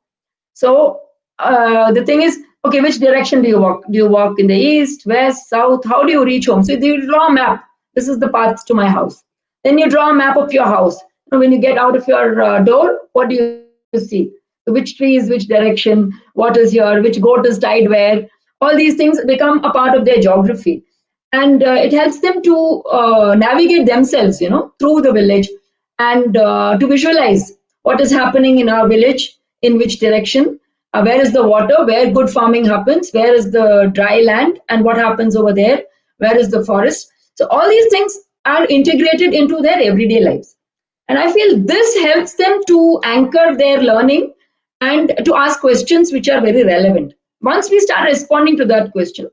So the thing is, okay, which direction do you walk? Do you walk in the east, west, south? How do you reach home? So you draw a map. This is the path to my house. Then you draw a map of your house. When you get out of your door, what do you see? So which tree is which direction? What is here? Which goat is tied where? All these things become a part of their geography. And it helps them to navigate themselves, through the village, and to visualize what is happening in our village, in which direction, where is the water, where good farming happens, where is the dry land, and what happens over there, where is the forest. So all these things are integrated into their everyday lives. And I feel this helps them to anchor their learning and to ask questions which are very relevant. Once we start responding to that question,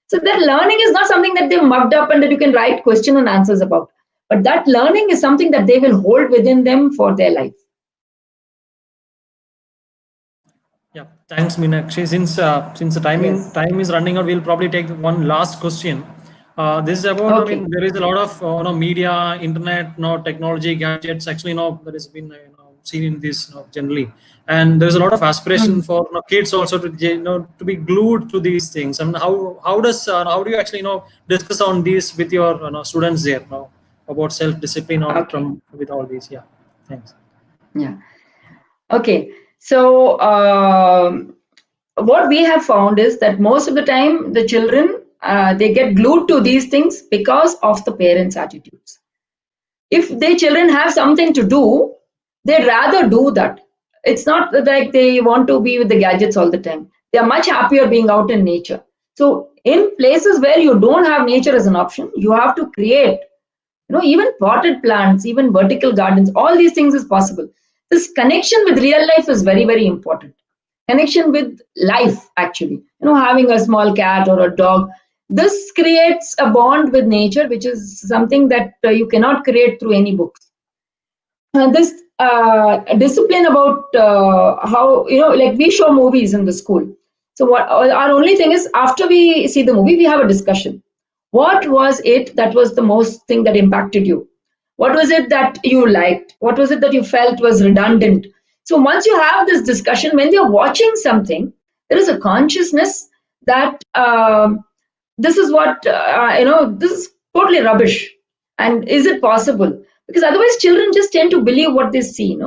so that learning is not something that they've mugged up and that you can write question and answers about. But that learning is something that they will hold within them for their life. Yeah, thanks, Meenakshi. Since the time is running out, we'll probably take one last question. This is about. Okay. I mean, there is a lot of media, internet, technology, gadgets. Actually, that has been seen in this generally, and there's a lot of aspiration for kids also to to be glued to these things. I mean, how do you actually discuss on these with your students there now about self discipline or Okay. from with all these? Yeah, thanks. Yeah. Okay. So what we have found is that most of the time the children they get glued to these things because of the parents' attitudes. If the children have something to do, they'd rather do that. It's not like they want to be with the gadgets all the time. They are much happier being out in nature. So in places where you don't have nature as an option, you have to create, even potted plants, even vertical gardens, all these things is possible. This connection with real life is very, very important. Connection with life, actually. Having a small cat or a dog, this creates a bond with nature, which is something that you cannot create through any books. This discipline about how, like we show movies in the school. So what our only thing is, after we see the movie, we have a discussion. What was it that was the most thing that impacted you? What was it that you liked? What was it that you felt was redundant? So once you have this discussion, when you're watching something, there is a consciousness that this is what this is totally rubbish, and is it possible? Because otherwise children just tend to believe what they see.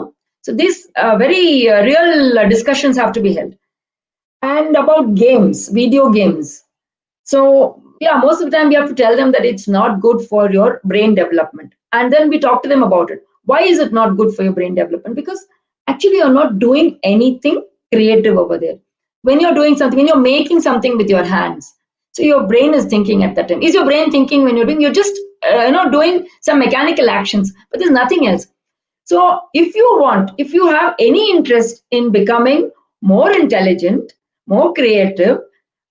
So these very real discussions have to be held. And about games, video games. So yeah, most of the time we have to tell them that it's not good for your brain development, and then we talk to them about it. Why is it not good for your brain development? Because actually you're not doing anything creative over there. When you're doing something, when you're making something with your hands, so your brain is thinking at that time. Is your brain thinking when you're just doing some mechanical actions, but there's nothing else. So if you have any interest in becoming more intelligent, more creative,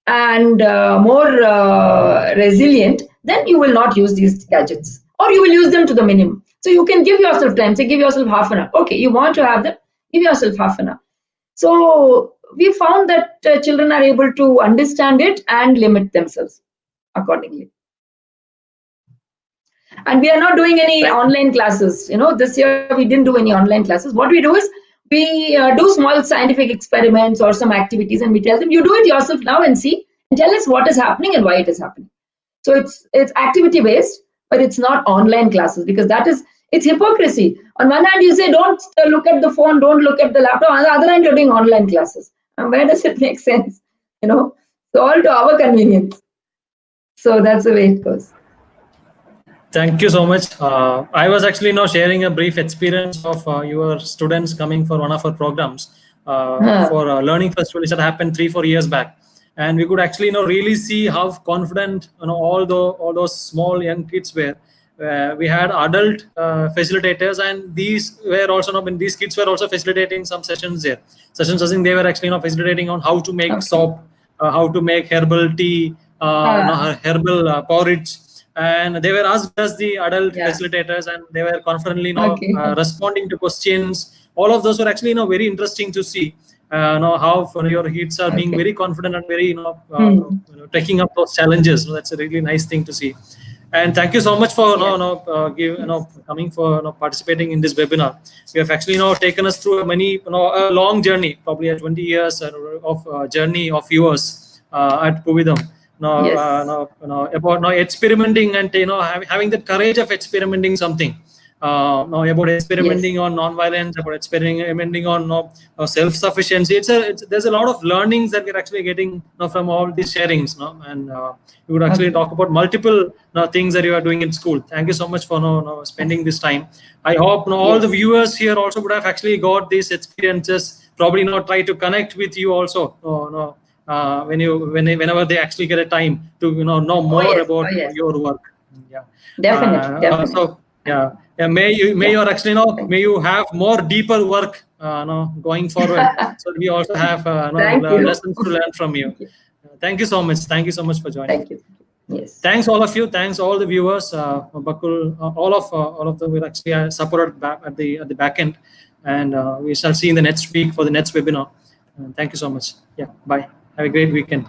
and more resilient, then you will not use these gadgets, or you will use them to the minimum. So you can give yourself time. Say, give yourself half an hour. Okay, you want to have them, give yourself half an hour. So we found that children are able to understand it and limit themselves accordingly. And we are not doing any online classes. This year we didn't do any online classes. What we do is we do small scientific experiments or some activities, and we tell them, you do it yourself now and see, and tell us what is happening and why it is happening. So it's activity based, but it's not online classes, because it's hypocrisy. On one hand, you say don't look at the phone, don't look at the laptop. On the other hand, you're doing online classes. And where does it make sense? So all to our convenience. So that's the way it goes. Thank you so much. I was actually now sharing a brief experience of your students coming for one of our programs for learning festivals that happened 3-4 years back, and we could actually really see how confident all those small young kids were. We had adult facilitators, and these were also when these kids were also facilitating some sessions there. Sessions, I think they were actually facilitating on how to make soap, how to make herbal tea, herbal porridge, and they were asked as the adult facilitators, and they were confidently responding to questions. All of those were actually very interesting to see. How your kids are being very confident and very taking up those challenges. That's a really nice thing to see. And thank you so much for coming for participating in this webinar. You have actually taken us through a long journey, probably a 20 years of journey of yours at Puvidham. About experimenting and having the courage of experimenting something. About experimenting on non-violence, about experimenting on self-sufficiency. There's a lot of learnings that we're actually getting from all these sharings. And you would actually talk about multiple things that you are doing in school. Thank you so much for spending this time. I hope all the viewers here also would have actually got these experiences. Probably try to connect with you also. Whenever they actually get a time to know more about your work. Definitely. So may you have more deeper work going forward. So we also have lessons to learn from you. Thank you so much. Thank you so much for joining. Thank you. Yes. Thanks all of you. Thanks all the viewers. Bakul, all of them will actually supported back at the back end, and we shall see in the next week for the next webinar. Thank you so much. Yeah. Bye. Have a great weekend.